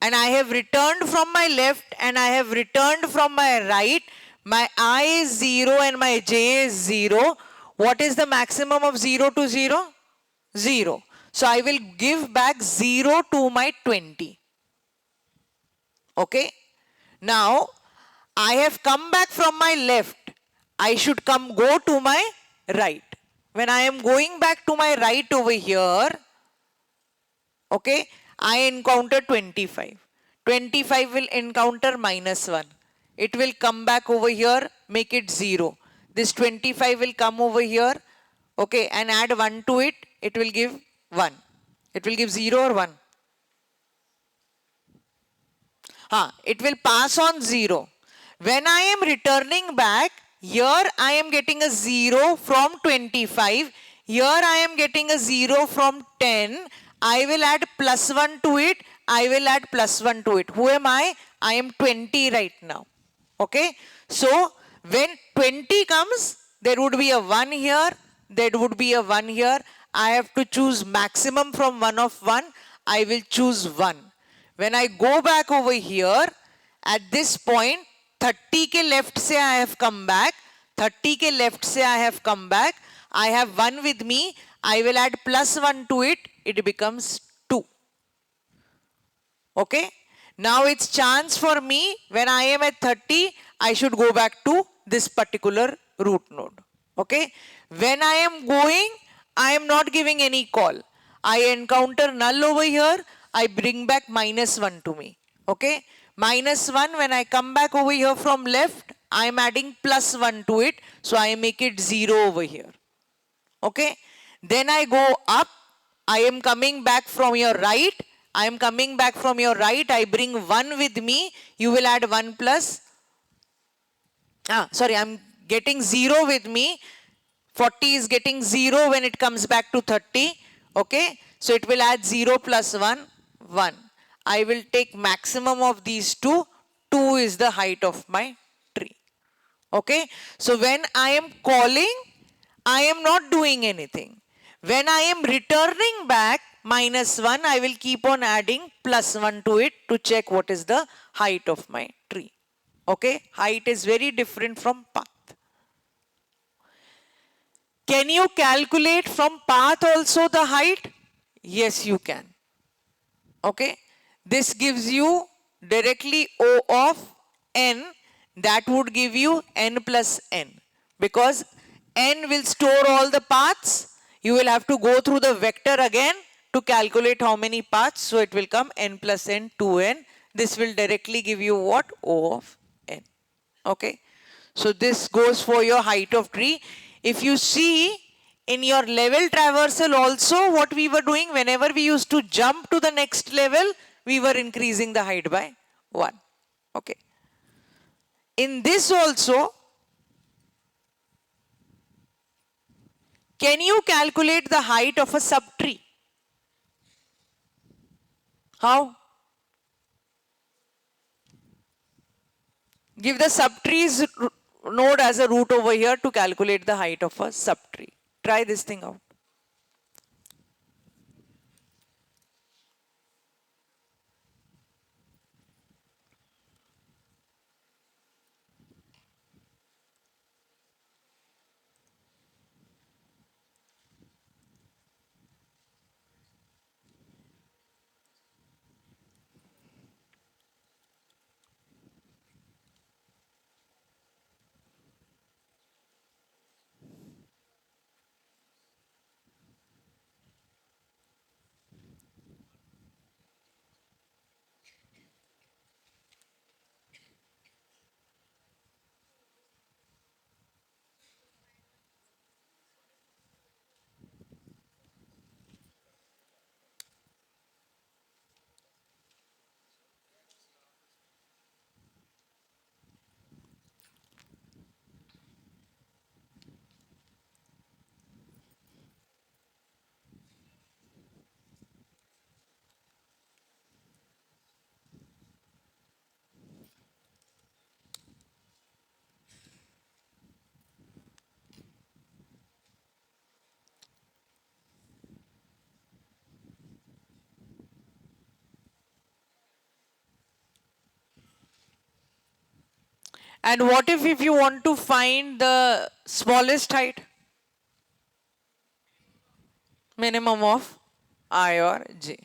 and I have returned from my left and I have returned from my right, my I is 0 and my j is 0. What is the maximum of 0 to 0? 0. So I will give back 0 to my 20. Okay. Now I have come back from my left. I should go to my right. When I am going back to my right over here, okay, I encounter 25. 25 will encounter minus 1. It will come back over here, make it 0. This 25 will come over here, okay, and add 1 to it. It will give 1. It will give 0 or 1. It will pass on 0. When I am returning back, here I am getting a 0 from 25. Here I am getting a 0 from 10. I will add plus 1 to it. I will add plus 1 to it. Who am I? I am 20 right now. Okay. So when 20 comes, there would be a 1 here. There would be a 1 here. I have to choose maximum from 1 of 1. I will choose 1. When I go back over here, at this point, 30 ke left se I have come back. 30 ke left se I have come back. I have 1 with me. I will add plus 1 to it. It becomes 2. Okay. Now it's chance for me. When I am at 30, I should go back to this particular root node. Okay. When I am going, I am not giving any call. I encounter null over here. I bring back minus 1 to me. Okay. Minus 1, when I come back over here from left, I am adding plus 1 to it. So I make it 0 over here. Okay. Then I go up. I am coming back from your right. I am coming back from your right. I bring 1 with me. You will add 1 plus. Sorry, I am getting 0 with me. 40 is getting 0 when it comes back to 30. Okay. So it will add 0 plus 1, 1. I will take maximum of these two. 2 is the height of my tree. Okay. So when I am calling, I am not doing anything. When I am returning back minus 1, I will keep on adding plus 1 to it to check what is the height of my tree. Okay. Height is very different from path. Can you calculate from path also the height? Yes, you can. Okay. This gives you directly O of n. That would give you n plus n. Because n will store all the paths. You will have to go through the vector again to calculate how many paths. So it will come n plus n, 2n. This will directly give you what? O of n. Okay. So this goes for your height of tree. If you see in your level traversal also what we were doing, whenever we used to jump to the next level, we were increasing the height by 1. Okay. In this also, can you calculate the height of a subtree? How? Give the subtrees node as a root over here to calculate the height of a subtree. Try this thing out. And what if you want to find the smallest height? Minimum of I or j.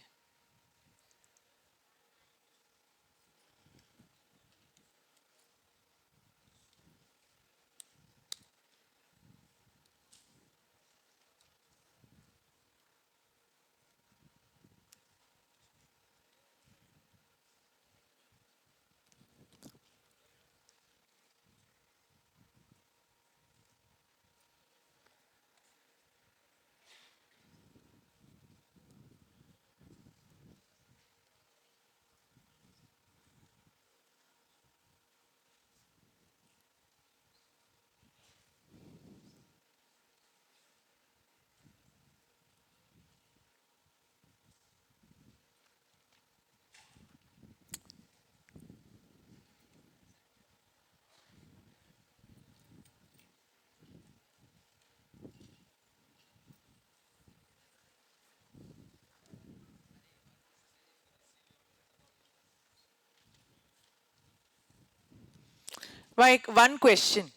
Like one question.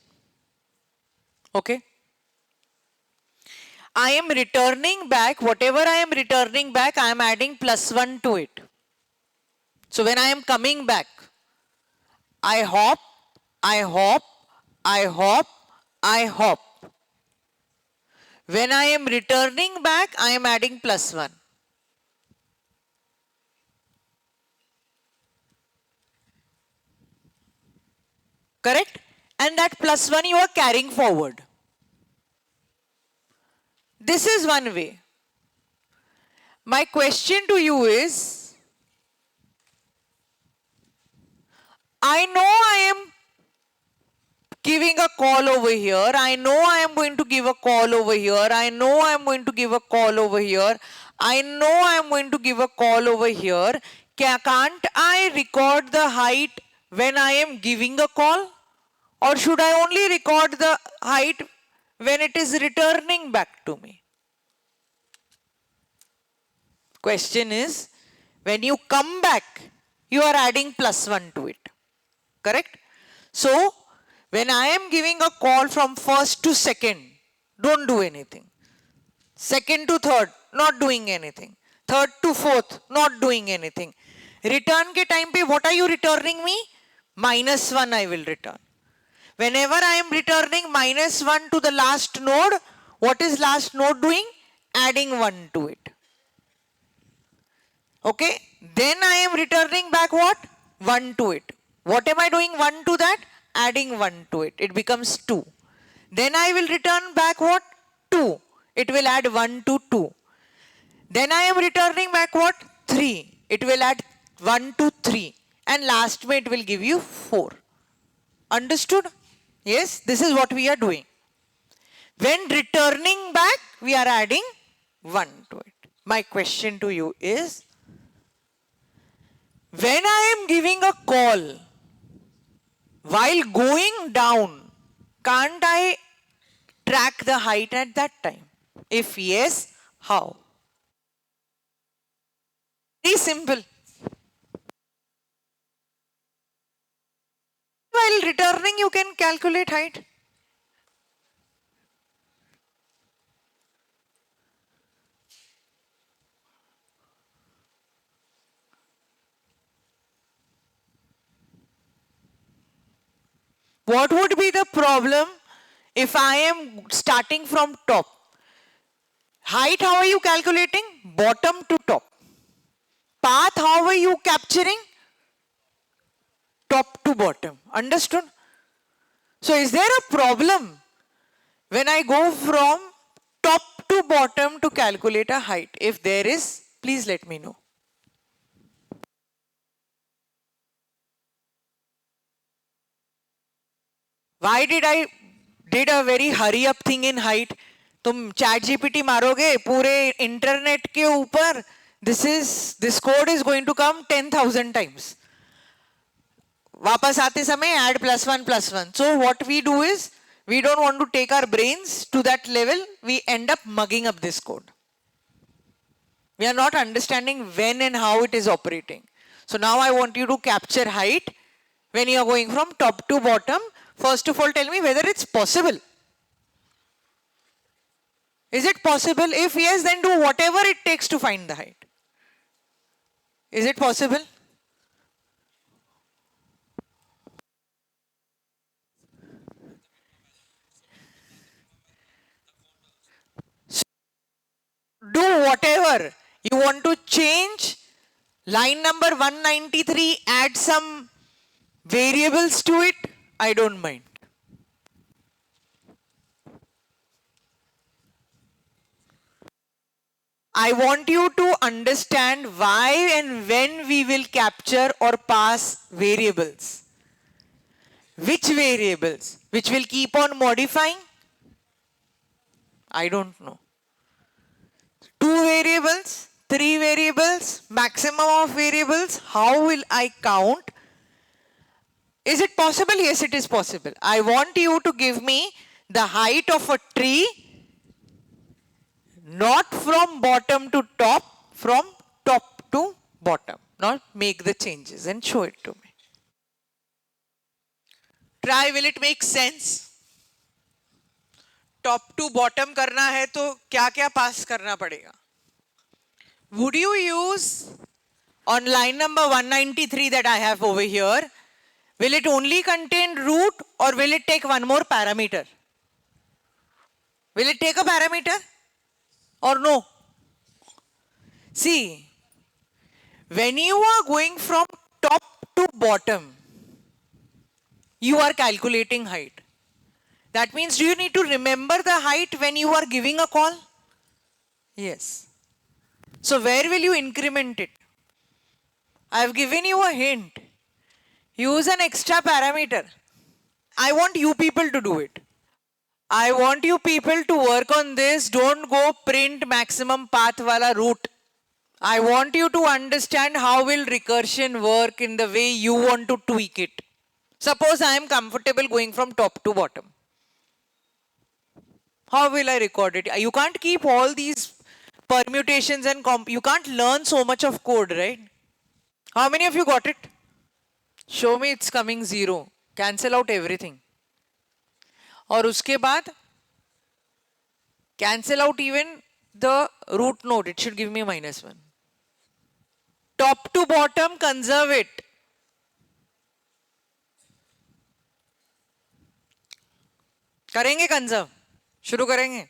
Okay. I am returning back, whatever I am returning back, I am adding +1 to it. So when I am coming back, I hop, I hop, I hop, I hop. When I am returning back, I am adding +1. Correct? And that +1 you are carrying forward. This is one way. My question to you is, I know I am giving a call over here. I know I am going to give a call over here. I know I am going to give a call over here. I know I am going to give a call over here. Can't I record the height when I am giving a call? Or should I only record the height when it is returning back to me? Question is, when you come back, you are adding +1 to it. Correct? So, when I am giving a call from first to second, don't do anything. Second to third, not doing anything. Third to fourth, not doing anything. Return ke time pe, what are you returning me? -1 I will return. Whenever I am returning -1 to the last node, what is last node doing? Adding 1 to it. Okay, then I am returning back what? 1 to it. What am I doing 1 to that? Adding 1 to it. It becomes 2. Then I will return back what? 2. It will add 1 to 2. Then I am returning back what? 3. It will add 1 to 3. And last way it will give you 4. Understood? Yes, this is what we are doing. When returning back, we are adding 1 to it. My question to you is, when I am giving a call, while going down, can't I track the height at that time? If yes, how? Very simple. While returning, you can calculate height. What would be the problem if I am starting from top? Height, how are you calculating? Bottom to top. Path, how are you capturing? Top to bottom. Understood? So is there a problem when I go from top to bottom to calculate a height? If there is, please let me know. Why did I did a very hurry up thing in height? तुम chat GPT मारोगे पूरे internet के ऊपर, this code is going to come 10,000 times. वापस आते समय add +1. So what we do is, we don't want to take our brains to that level. We end up mugging up this code. We are not understanding when and how it is operating. So now I want you to capture height when you are going from top to bottom? First of all, tell me whether it's possible. Is it possible? If yes, then do whatever it takes to find the height. Is it possible? Do whatever. You want to change line number 193, add some variables to it, I don't mind. I want you to understand why and when we will capture or pass variables. Which variables? Which will keep on modifying? I don't know. 2 variables, 3 variables, maximum of variables. How will I count? Is it possible? Yes, it is possible. I want you to give me the height of a tree, not from bottom to top, from top to bottom. Not make the changes and show it to me. Try, will it make sense? Top to bottom करना है तो क्या क्या पास करना पड़ेगा? Would you use on line number 193 that I have over here, will it only contain root or will it take one more parameter? Will it take a parameter or no? See, when you are going from top to bottom, you are calculating height. That means, do you need to remember the height when you are giving a call? Yes. So where will you increment it? I have given you a hint. Use an extra parameter. I want you people to do it. I want you people to work on this. Don't go print maximum path wala route. I want you to understand how will recursion work in the way you want to tweak it. Suppose I am comfortable going from top to bottom. How will I record it? You can't keep all these permutations and you can't learn so much of code, right? How many of you got it? Show me it's coming 0. Cancel out everything. और उसके बाद cancel out even the root node. It should give me -1. Top to bottom, conserve it. करेंगे conserve? शुरू करेंगे?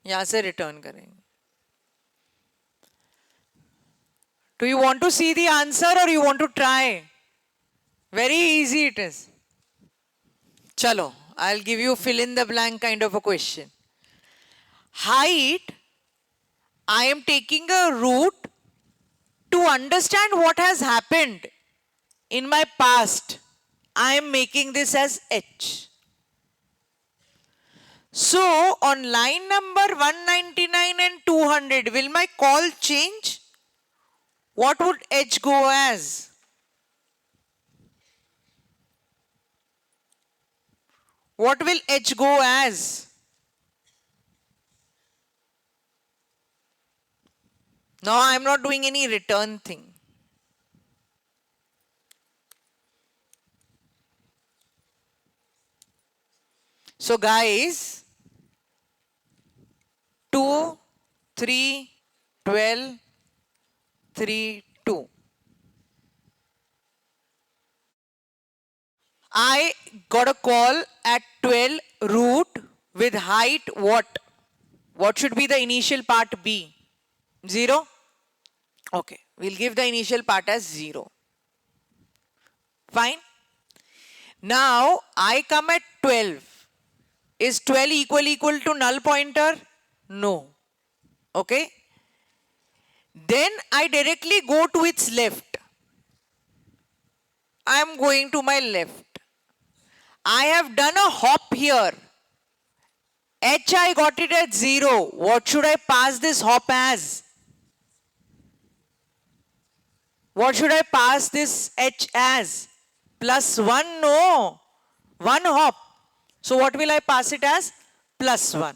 यहां से return करेंगे. Do you want to see the answer or you want to try? Very easy it is. Chalo, I'll give you fill in the blank kind of a question. Height, I am taking a root to understand what has happened in my past. I am making this as h. So on line number 199 and 200, will my call change? What would h go as? What will h go as? No, I am not doing any return thing. So guys, 2, 3, 12, 3, 2. I got a call at 12 root with height what? What should be the initial part be? 0? Okay, we'll give the initial part as 0. Fine. Now I come at 12. Is 12 equal to null pointer? No. Okay. Then I directly go to its left. I am going to my left. I have done a hop here. H I got it at 0. What should I pass this hop as? What should I pass this H as? +1? No. 1 hop. So what will I pass it as? +1.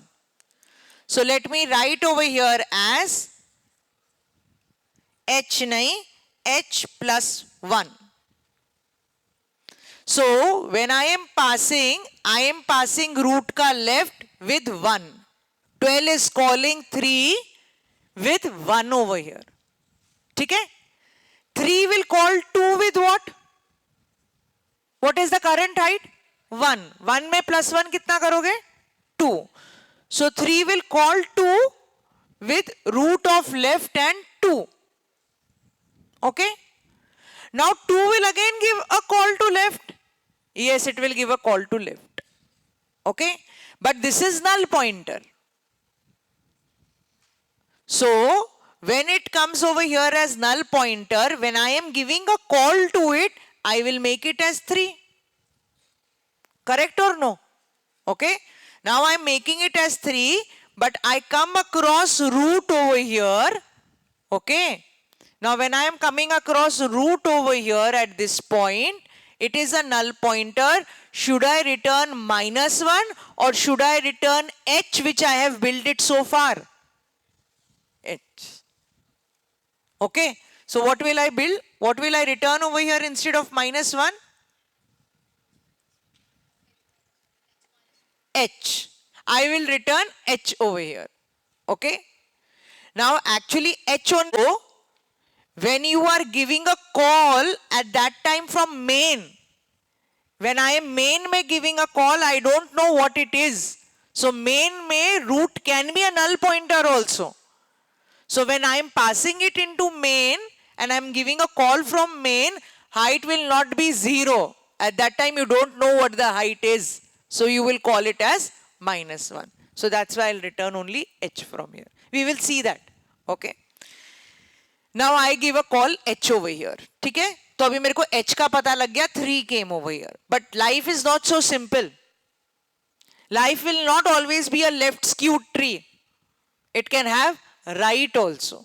So let me write over here as h nahi, h plus 1. So when I am passing root ka left with 1. 12 is calling 3 with 1 over here. ठीक है? 3 will call 2 with what? What is the current height? 1. 1 में plus 1 कितना करोगे? 2. So 3 will call 2 with root of left and 2. Okay? Now 2 will again give a call to left. Yes, it will give a call to left. Okay? But this is null pointer. So when it comes over here as null pointer, when I am giving a call to it, I will make it as 3. Correct or no? Okay. Now I am making it as 3, but I come across root over here. Okay. Now when I am coming across root over here at this point, it is a null pointer. Should I return -1 or should I return h, which I have built it so far? H. Okay. So what will I build? What will I return over here instead of -1? H. I will return h over here. Okay. Now actually h on O, when you are giving a call at that time from main, when I am main mein giving a call, I don't know what it is. So main mein root can be a null pointer also. So when I am passing it into main and I am giving a call from main, height will not be 0. At that time you don't know what the height is. So you will call it as -1. So that's why I'll return only h from here. We will see that. Okay. Now I give a call h over here. ठीक है? तो अभी मेरे को h का पता लग गया, 3 came over here. But life is not so simple. Life will not always be a left skewed tree. It can have right also.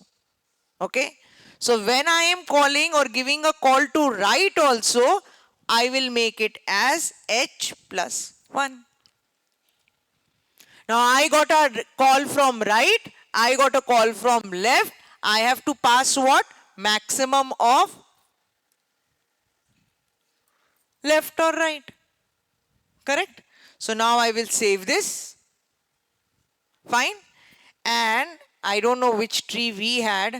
Okay. So when I am calling or giving a call to right also, I will make it as h plus 1. Now I got a call from right, I got a call from left. I have to pass what? Maximum of left or right. Correct? So now I will save this. Fine. And I don't know which tree we had.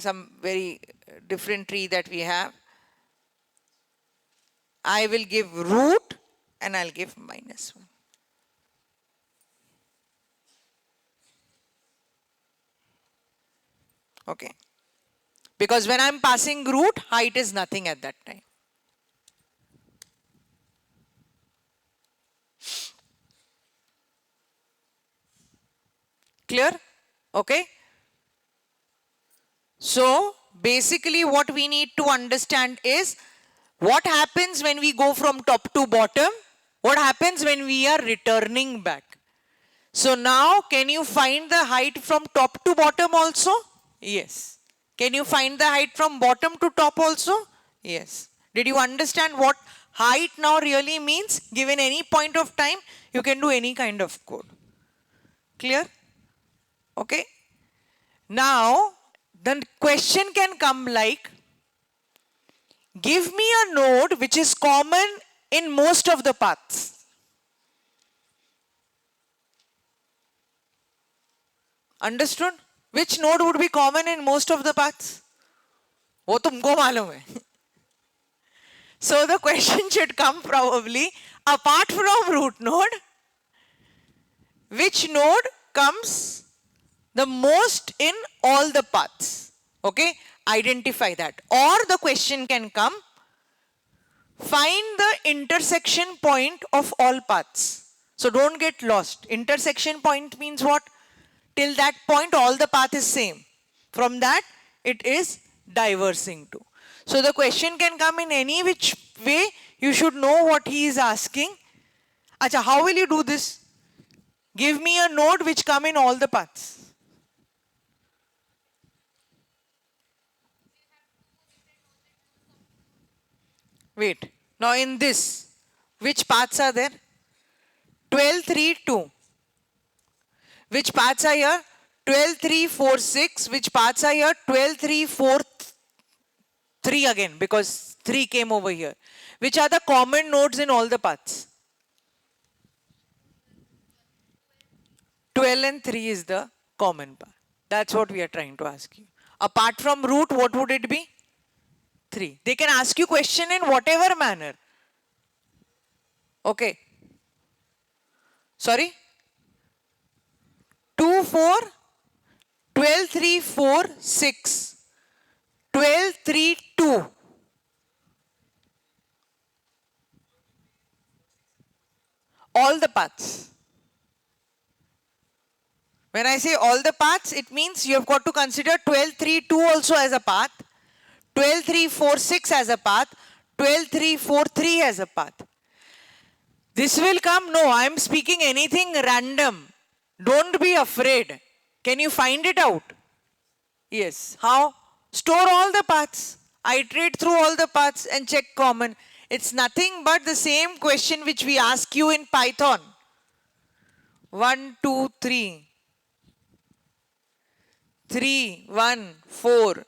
Some very different tree that we have. I will give root and I'll give -1. Okay. Because when I'm passing root, height is nothing at that time. Clear? Okay. So basically what we need to understand is what happens when we go from top to bottom, what happens when we are returning back. So now can you find the height from top to bottom also? Yes. Can you find the height from bottom to top also? Yes. Did you understand what height now really means? Given any point of time, you can do any kind of code. Clear? Okay. Now, the question can come like, give me a node which is common in most of the paths. Understood? Which node would be common in most of the paths? वो तुमको मालूम है. So the question should come probably, apart from root node, which node comes the most in all the paths? Okay, identify that. Or the question can come, find the intersection point of all paths. So don't get lost. Intersection point means what? Till that point all the path is same. From that it is diversing to. So the question can come in any which way. You should know what he is asking. Acha, how will you do this? Give me a node which come in all the paths. Wait. Now in this, which paths are there? 12, 3, 2. Which paths are here? 12, 3, 4, 6. Which paths are here? 12, 3, 4, 3 again, because 3 came over here. Which are the common nodes in all the paths? 12 and 3 is the common path. That's what we are trying to ask you. Apart from root, what would it be? 3. They can ask you question in whatever manner. Okay. Sorry? 2, 4, 12, 3, 4, 6. 12, 3, 2. All the paths. When I say all the paths, it means you have got to consider 12, 3, 2 also as a path, 12, 3, 4, 6 as a path, 12, 3, 4, 3 as a path. This will come, no, I am speaking anything random. Don't be afraid. Can you find it out? Yes. How? Store all the paths. Iterate through all the paths and check common. It's nothing but the same question which we ask you in Python. 1, 2, 3. 3, 1, 4.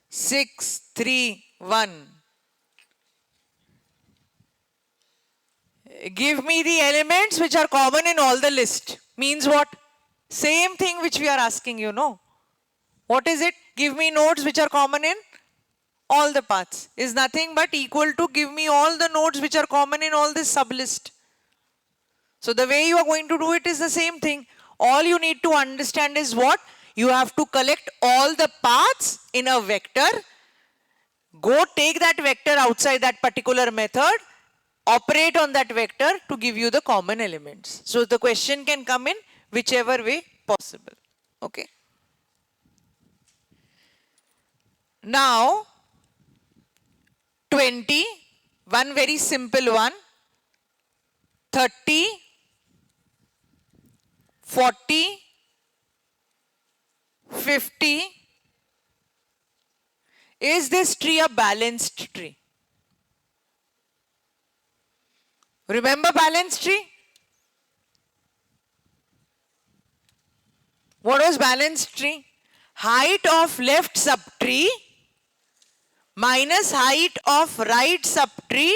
6, 3, 1. Give me the elements which are common in all the list. Means what? Same thing which we are asking you, no? What is it? Give me nodes which are common in all the paths. Is nothing but equal to give me all the nodes which are common in all this sublist. So the way you are going to do it is the same thing. All you need to understand is what? You have to collect all the paths in a vector. Go take that vector outside that particular method. Operate on that vector to give you the common elements. So the question can come in whichever way possible. Okay. Now, 20, one very simple one. 30, 40, 50. Is this tree a balanced tree? Remember balanced tree? What was balanced tree? Height of left subtree minus height of right subtree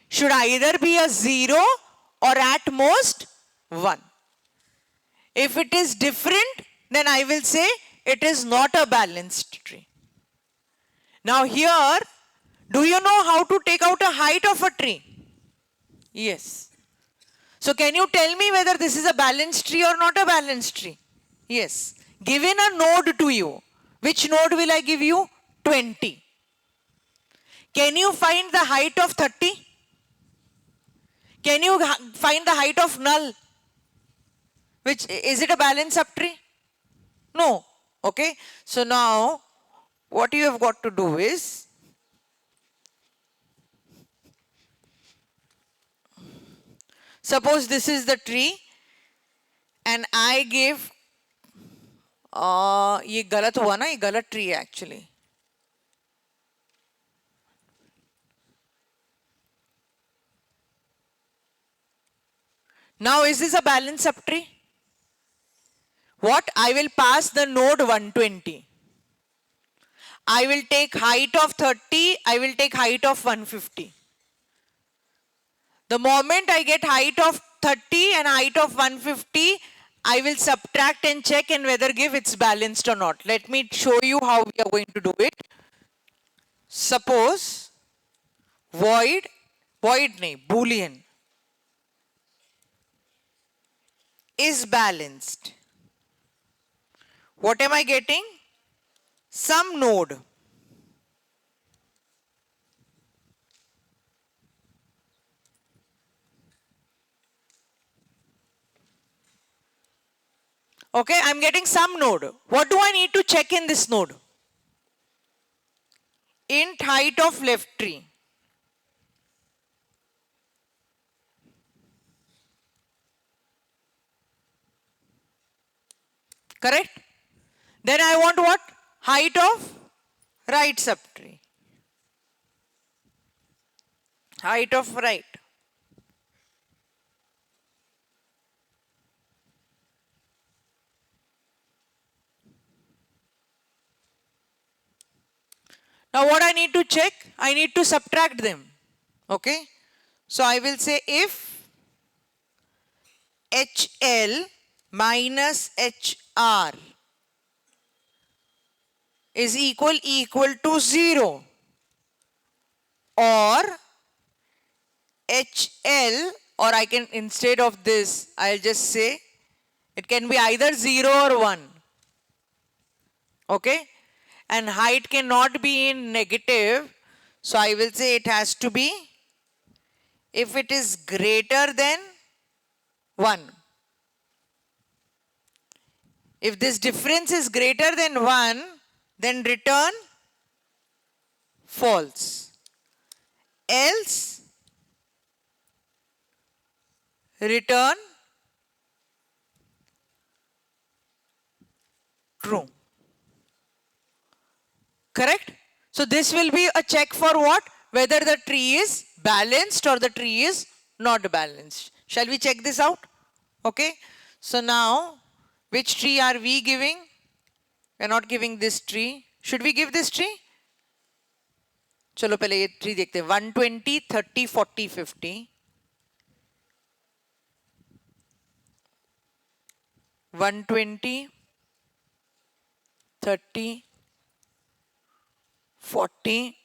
should either be a 0 or at most 1. If it is different, then I will say it is not a balanced tree. Now here, do you know how to take out a height of a tree? Yes. So can you tell me whether this is a balanced tree or not a balanced tree? Yes. Given a node to you, which node will I give you? 20. Can you find the height of 30? Can you find the height of null? Which is it a balanced subtree? No. Okay. So now what you have got to do is suppose this is the tree and I give ये गलत हुआ ना, ये गलत tree है actually. Now is this a balanced subtree? What? I will pass the node 120. I will take height of 30, I will take height of 150. The moment I get height of 30 and height of 150, I will subtract and check and whether give it's balanced or not. Let me show you how we are going to do it. Suppose void nahi, boolean is balanced. What am I getting? Some node. Okay, I'm getting some node. What do I need to check in this node? Int height of left tree. Correct? Then I want what? Height of right subtree. Height of right. Now what I need to check? I need to subtract them. Okay. So I will say if HL minus HR is equal to 0, or HL, or I can, instead of this, I'll just say it can be either 0 or 1. Okay. And height cannot be in negative. So I will say it has to be, if it is greater than 1. If this difference is greater than 1, then return false. Else, return true. Correct? So this will be a check for what? Whether the tree is balanced or the tree is not balanced. Shall we check this out? Okay. So now, which tree are we giving? We are not giving this tree. Should we give this tree? चलो पहले ये tree देखते हैं. 120, 30, 40, 50. 120, 30, 40,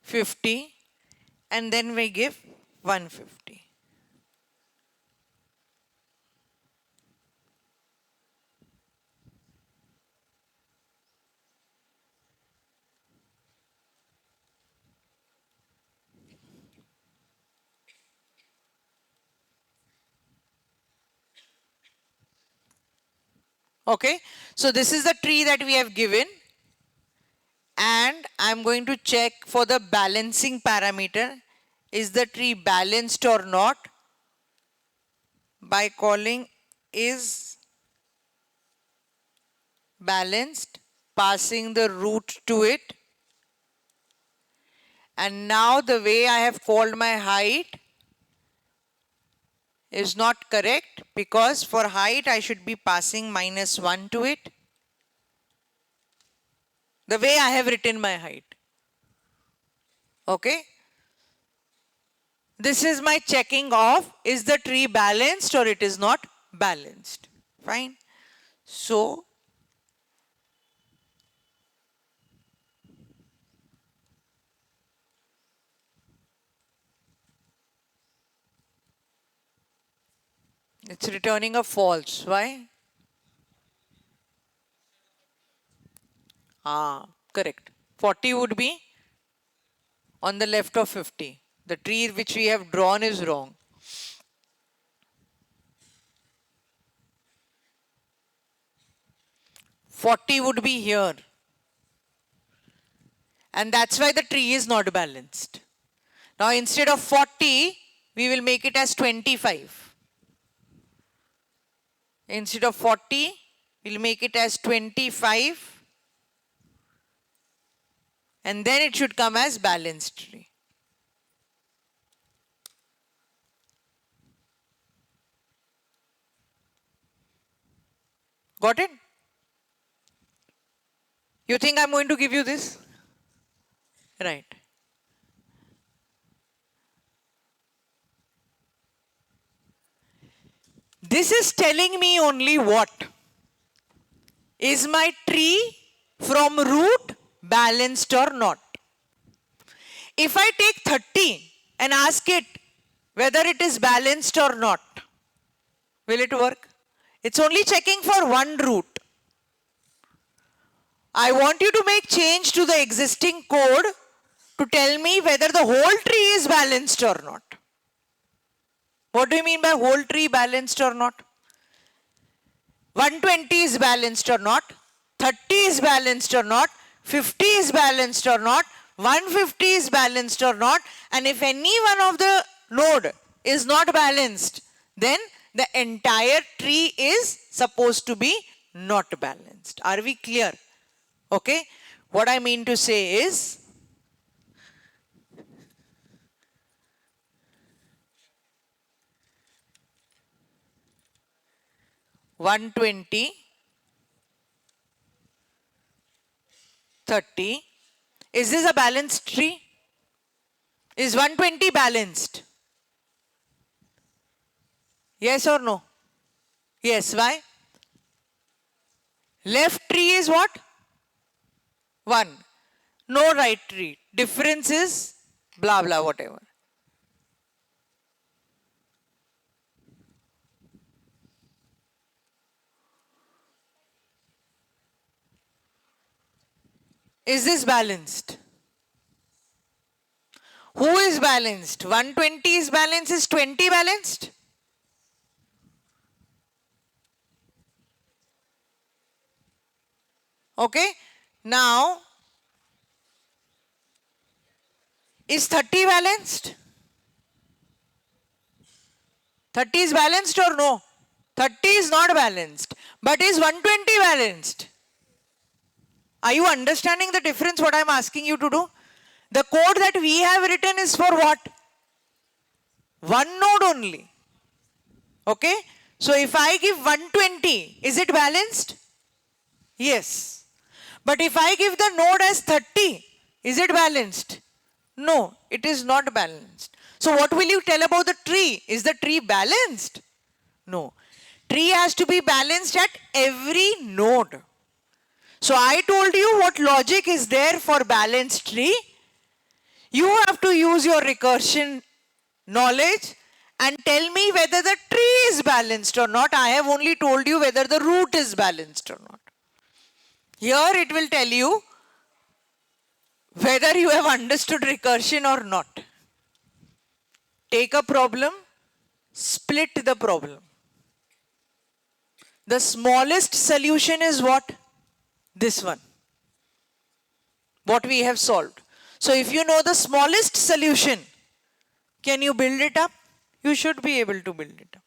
50, and then we give 150. Okay, so this is the tree that we have given, and I'm going to check for the balancing parameter. Is the tree balanced or not? By calling is balanced, passing the root to it. And now the way I have called my height is not correct, because for height I should be passing -1 to it. The way I have written my height. Okay. This is my checking of, is the tree balanced or it is not balanced. Fine. So it's returning a false. Why? Correct. 40 would be on the left of 50. The tree which we have drawn is wrong. Forty would be here. And that's why the tree is not balanced. Now instead of 40, we will make it as 25. Instead of 40, we'll make it as 25. And then it should come as balanced tree. Got it? You think I'm going to give you this? Right. This is telling me only what? Is my tree from root balanced or not? If I take 30 and ask it whether it is balanced or not, will it work? It's only checking for one root. I want you to make change to the existing code to tell me whether the whole tree is balanced or not. What do you mean by whole tree balanced or not? 120 is balanced or not? 30 is balanced or not? 50 is balanced or not? 150 is balanced or not? And if any one of the node is not balanced, then the entire tree is supposed to be not balanced. Are we clear? Okay. What I mean to say is, 30. Is this a balanced tree? Is 120 balanced? Yes or no? Yes, why? Left tree is what? 1. No right tree. Difference is blah blah whatever. Is this balanced? Who is balanced? 120 is balanced. Is 20 balanced? Okay. Now, is 30 balanced? 30 is balanced or no? 30 is not balanced. But is 120 balanced? Are you understanding the difference what I am asking you to do? The code that we have written is for what? One node only. Okay? So if I give 120, is it balanced? Yes. But if I give the node as 30, is it balanced? No, it is not balanced. So what will you tell about the tree? Is the tree balanced? No. Tree has to be balanced at every node. So I told you what logic is there for balanced tree. You have to use your recursion knowledge and tell me whether the tree is balanced or not. I have only told you whether the root is balanced or not. Here it will tell you whether you have understood recursion or not. Take a problem, split the problem. The smallest solution is what? This one. What we have solved. So if you know the smallest solution, can you build it up? You should be able to build it up.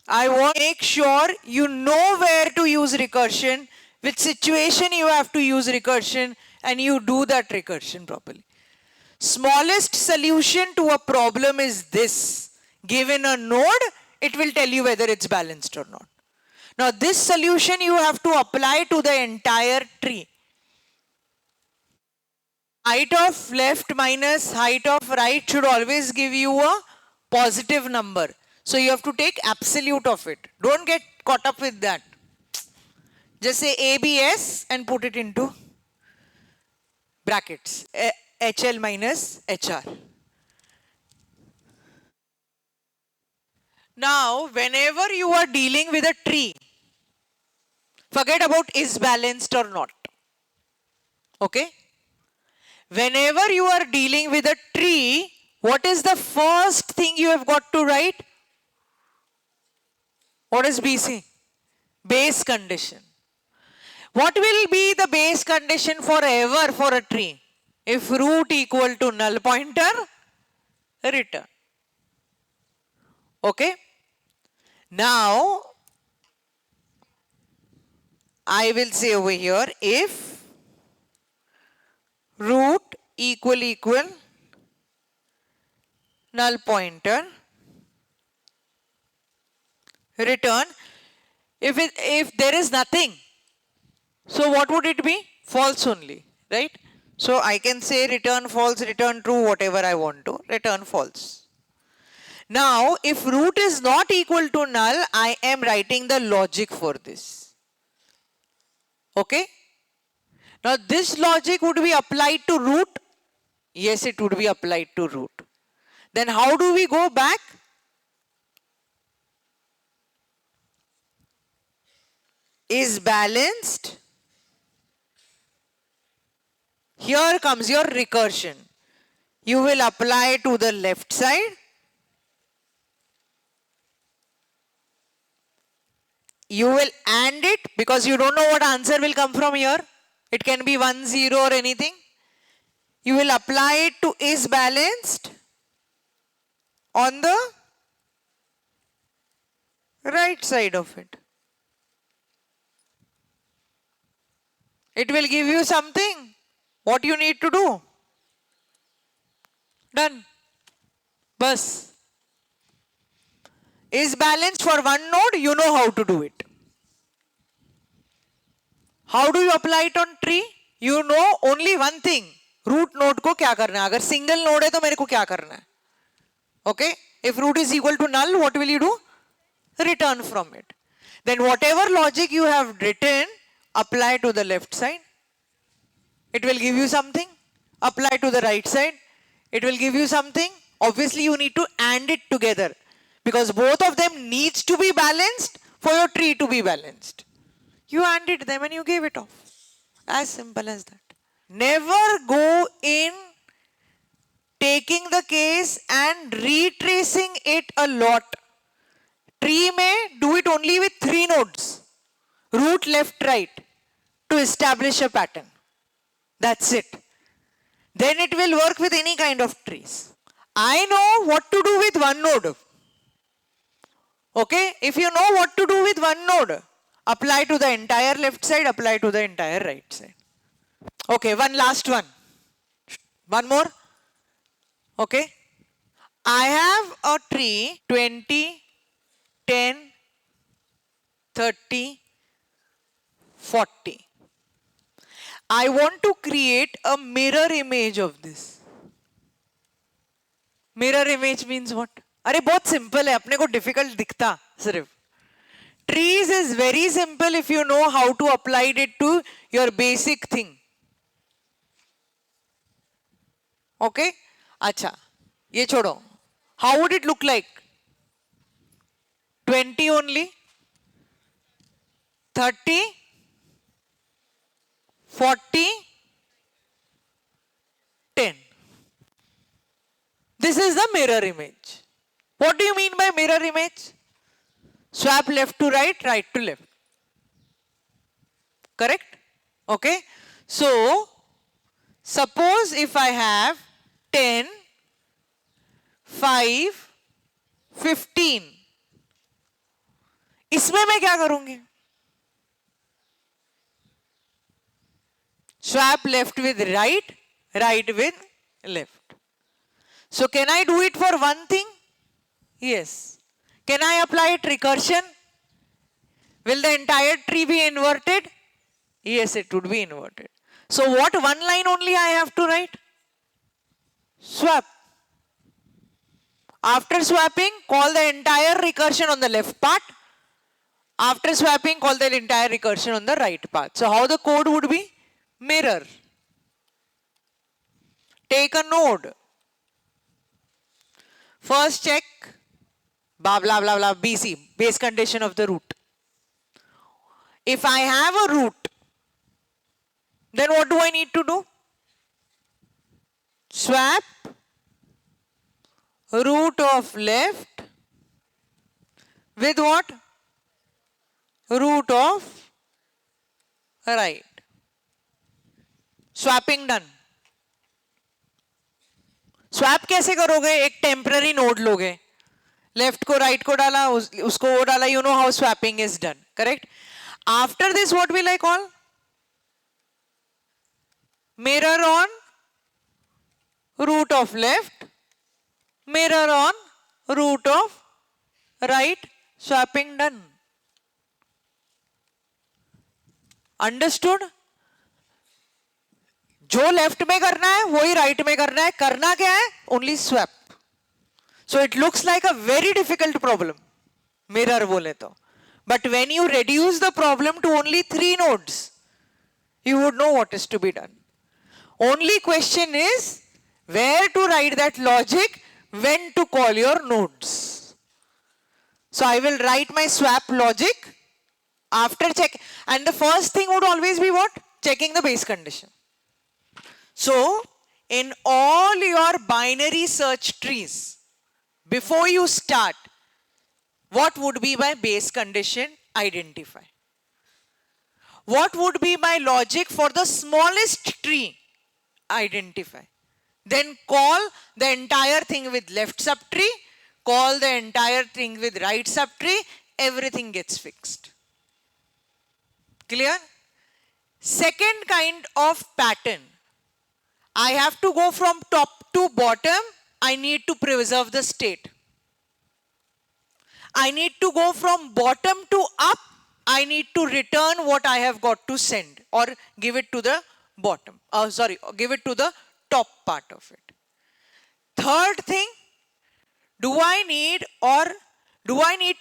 I want to make sure you know where to use recursion, which situation you have to use recursion, and you do that recursion properly. Smallest solution to a problem is this. Given a node, it will tell you whether it's balanced or not. Now this solution you have to apply to the entire tree. Height of left minus height of right should always give you a positive number. So you have to take absolute of it. Don't get caught up with that. Just say ABS and put it into brackets. HL minus HR. Now, whenever you are dealing with a tree, forget about is balanced or not. Okay? Whenever you are dealing with a tree, what is the first thing you have got to write? What is BC? Base condition. What will be the base condition forever for a tree? If root equal to null pointer, return. Okay? Now, I will say over here, if root equal null pointer, return. If there is nothing, so what would it be? False only, right? So I can say return false, return true, whatever I want to, return false. Now, if root is not equal to null, I am writing the logic for this. Okay? Now, this logic would be applied to root. Yes, it would be applied to root. Then how do we go back? Is balanced. Here comes your recursion. You will apply to the left side. You will AND it because you don't know what answer will come from here. It can be 1, 0 or anything. You will apply it to is balanced on the right side of it. It will give you something. What you need to do? Done. Bus. Is balanced for one node, you know how to do it. How do you apply it on tree? You know only one thing. Root node को क्या करना है? अगर single node है तो मेरे को क्या करना है? Okay? If root is equal to null, what will you do? Return from it. Then whatever logic you have written, apply to the left side. It will give you something. Apply to the right side. It will give you something. Obviously, you need to AND it together because both of them needs to be balanced for your tree to be balanced. You ANDed them and you gave it off. As simple as that. Never go in taking the case and retracing it a lot. Tree may do it only with 3 nodes. Root, left, right to establish a pattern. That's it. Then it will work with any kind of trees. I know what to do with one node. Okay? If you know what to do with one node, apply to the entire left side, apply to the entire right side. Okay, one last one. One more. Okay? I have a tree 20, 10, 30, 40. I want to create a mirror image of this. Mirror image means what? अरे बहुत simple है, अपने को difficult दिखता सिर्फ. Trees is very simple if you know how to apply it to your basic thing. Okay? अच्छा, ये छोड़ो. How would it look like? 20 only? 30? 40? 10. This is the mirror image. What do you mean by mirror image? Swap left to right, right to left. Correct? Okay. So, suppose if I have 10, 5, 15. इसमें मैं क्या करूंगी? Swap left with right, right with left. So can I do it for one thing? Yes. Can I apply it recursion? Will the entire tree be inverted? Yes, it would be inverted. So what one line only I have to write? Swap. After swapping, call the entire recursion on the left part. After swapping, call the entire recursion on the right part. So how the code would be? Mirror. Take a node. First check blah blah blah blah BC, base condition of the root. If I have a root, then what do I need to do? Swap root of left with what? Root of right. Swapping done. Swap कैसे करोगे? एक temporary node लोगे, left को right को डाला, उसको वो डाला. You know how swapping is done, correct? After this what will I call? Mirror on root of left, mirror on root of right. Swapping done. Understood? जो लेफ्ट में करना है वही राइट में करना है. करना क्या है? Only swap. So it looks like a very difficult problem, mirror बोले तो. But when you reduce the problem to only 3 nodes, you would know what is to be done. Only question is where to write that logic, when to call your nodes. So I will write my swap logic after check, and the first thing would always be what? Checking the base condition. So in all your binary search trees, before you start, what would be my base condition? Identify. What would be my logic for the smallest tree? Identify. Then call the entire thing with left subtree, call the entire thing with right subtree, everything gets fixed. Clear? Second kind of pattern. I have to go from top to bottom. I need to preserve the state. I need to go from bottom to up. I need to return what I have got to send. or give it to the bottom. Give it to the top part of it. Third thing, do I need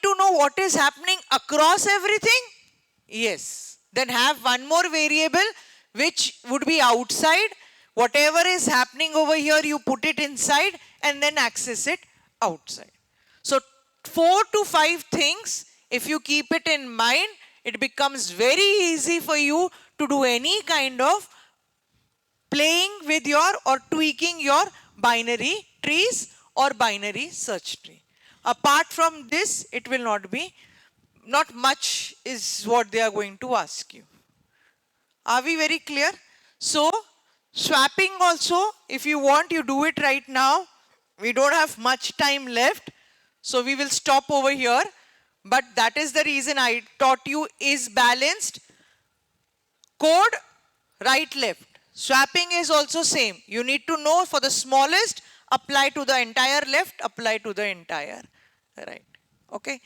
to know what is happening across everything? Yes. Then have one more variable which would be outside. Whatever is happening over here, you put it inside and then access it outside. So 4 to 5 things, if you keep it in mind, it becomes very easy for you to do any kind of playing with your or tweaking your binary trees or binary search tree. Apart from this, it will not much is what they are going to ask you. Are we very clear? So, swapping also, if you want, you do it right now. We don't have much time left, so we will stop over here. But that is the reason I taught you is balanced. Code, right, left. Swapping is also same. You need to know for the smallest, apply to the entire left, apply to the entire right. Okay.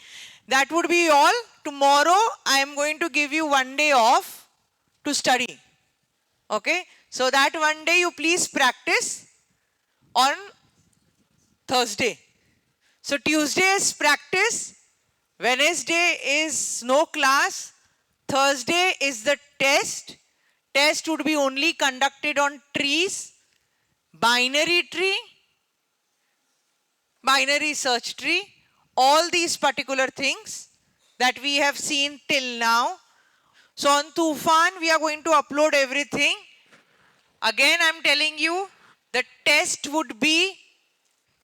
That would be all. Tomorrow, I am going to give you one day off to study. Okay. So that one day you please practice on Thursday. So Tuesday is practice. Wednesday is no class. Thursday is the test. Test would be only conducted on trees, binary tree, binary search tree, all these particular things that we have seen till now. So on Tufan, we are going to upload everything. Again, I'm telling you, the test would be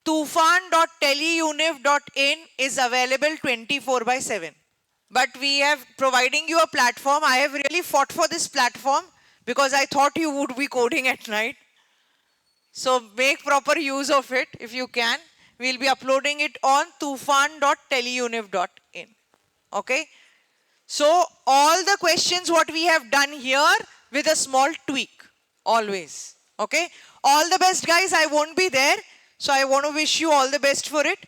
tufan.teleuniv.in is available 24/7. But we have providing you a platform. I have really fought for this platform because I thought you would be coding at night. So make proper use of it if you can. We'll be uploading it on tufan.teleuniv.in. Okay. So all the questions what we have done here with a small tweak always. Okay. All the best guys. I won't be there. So I want to wish you all the best for it.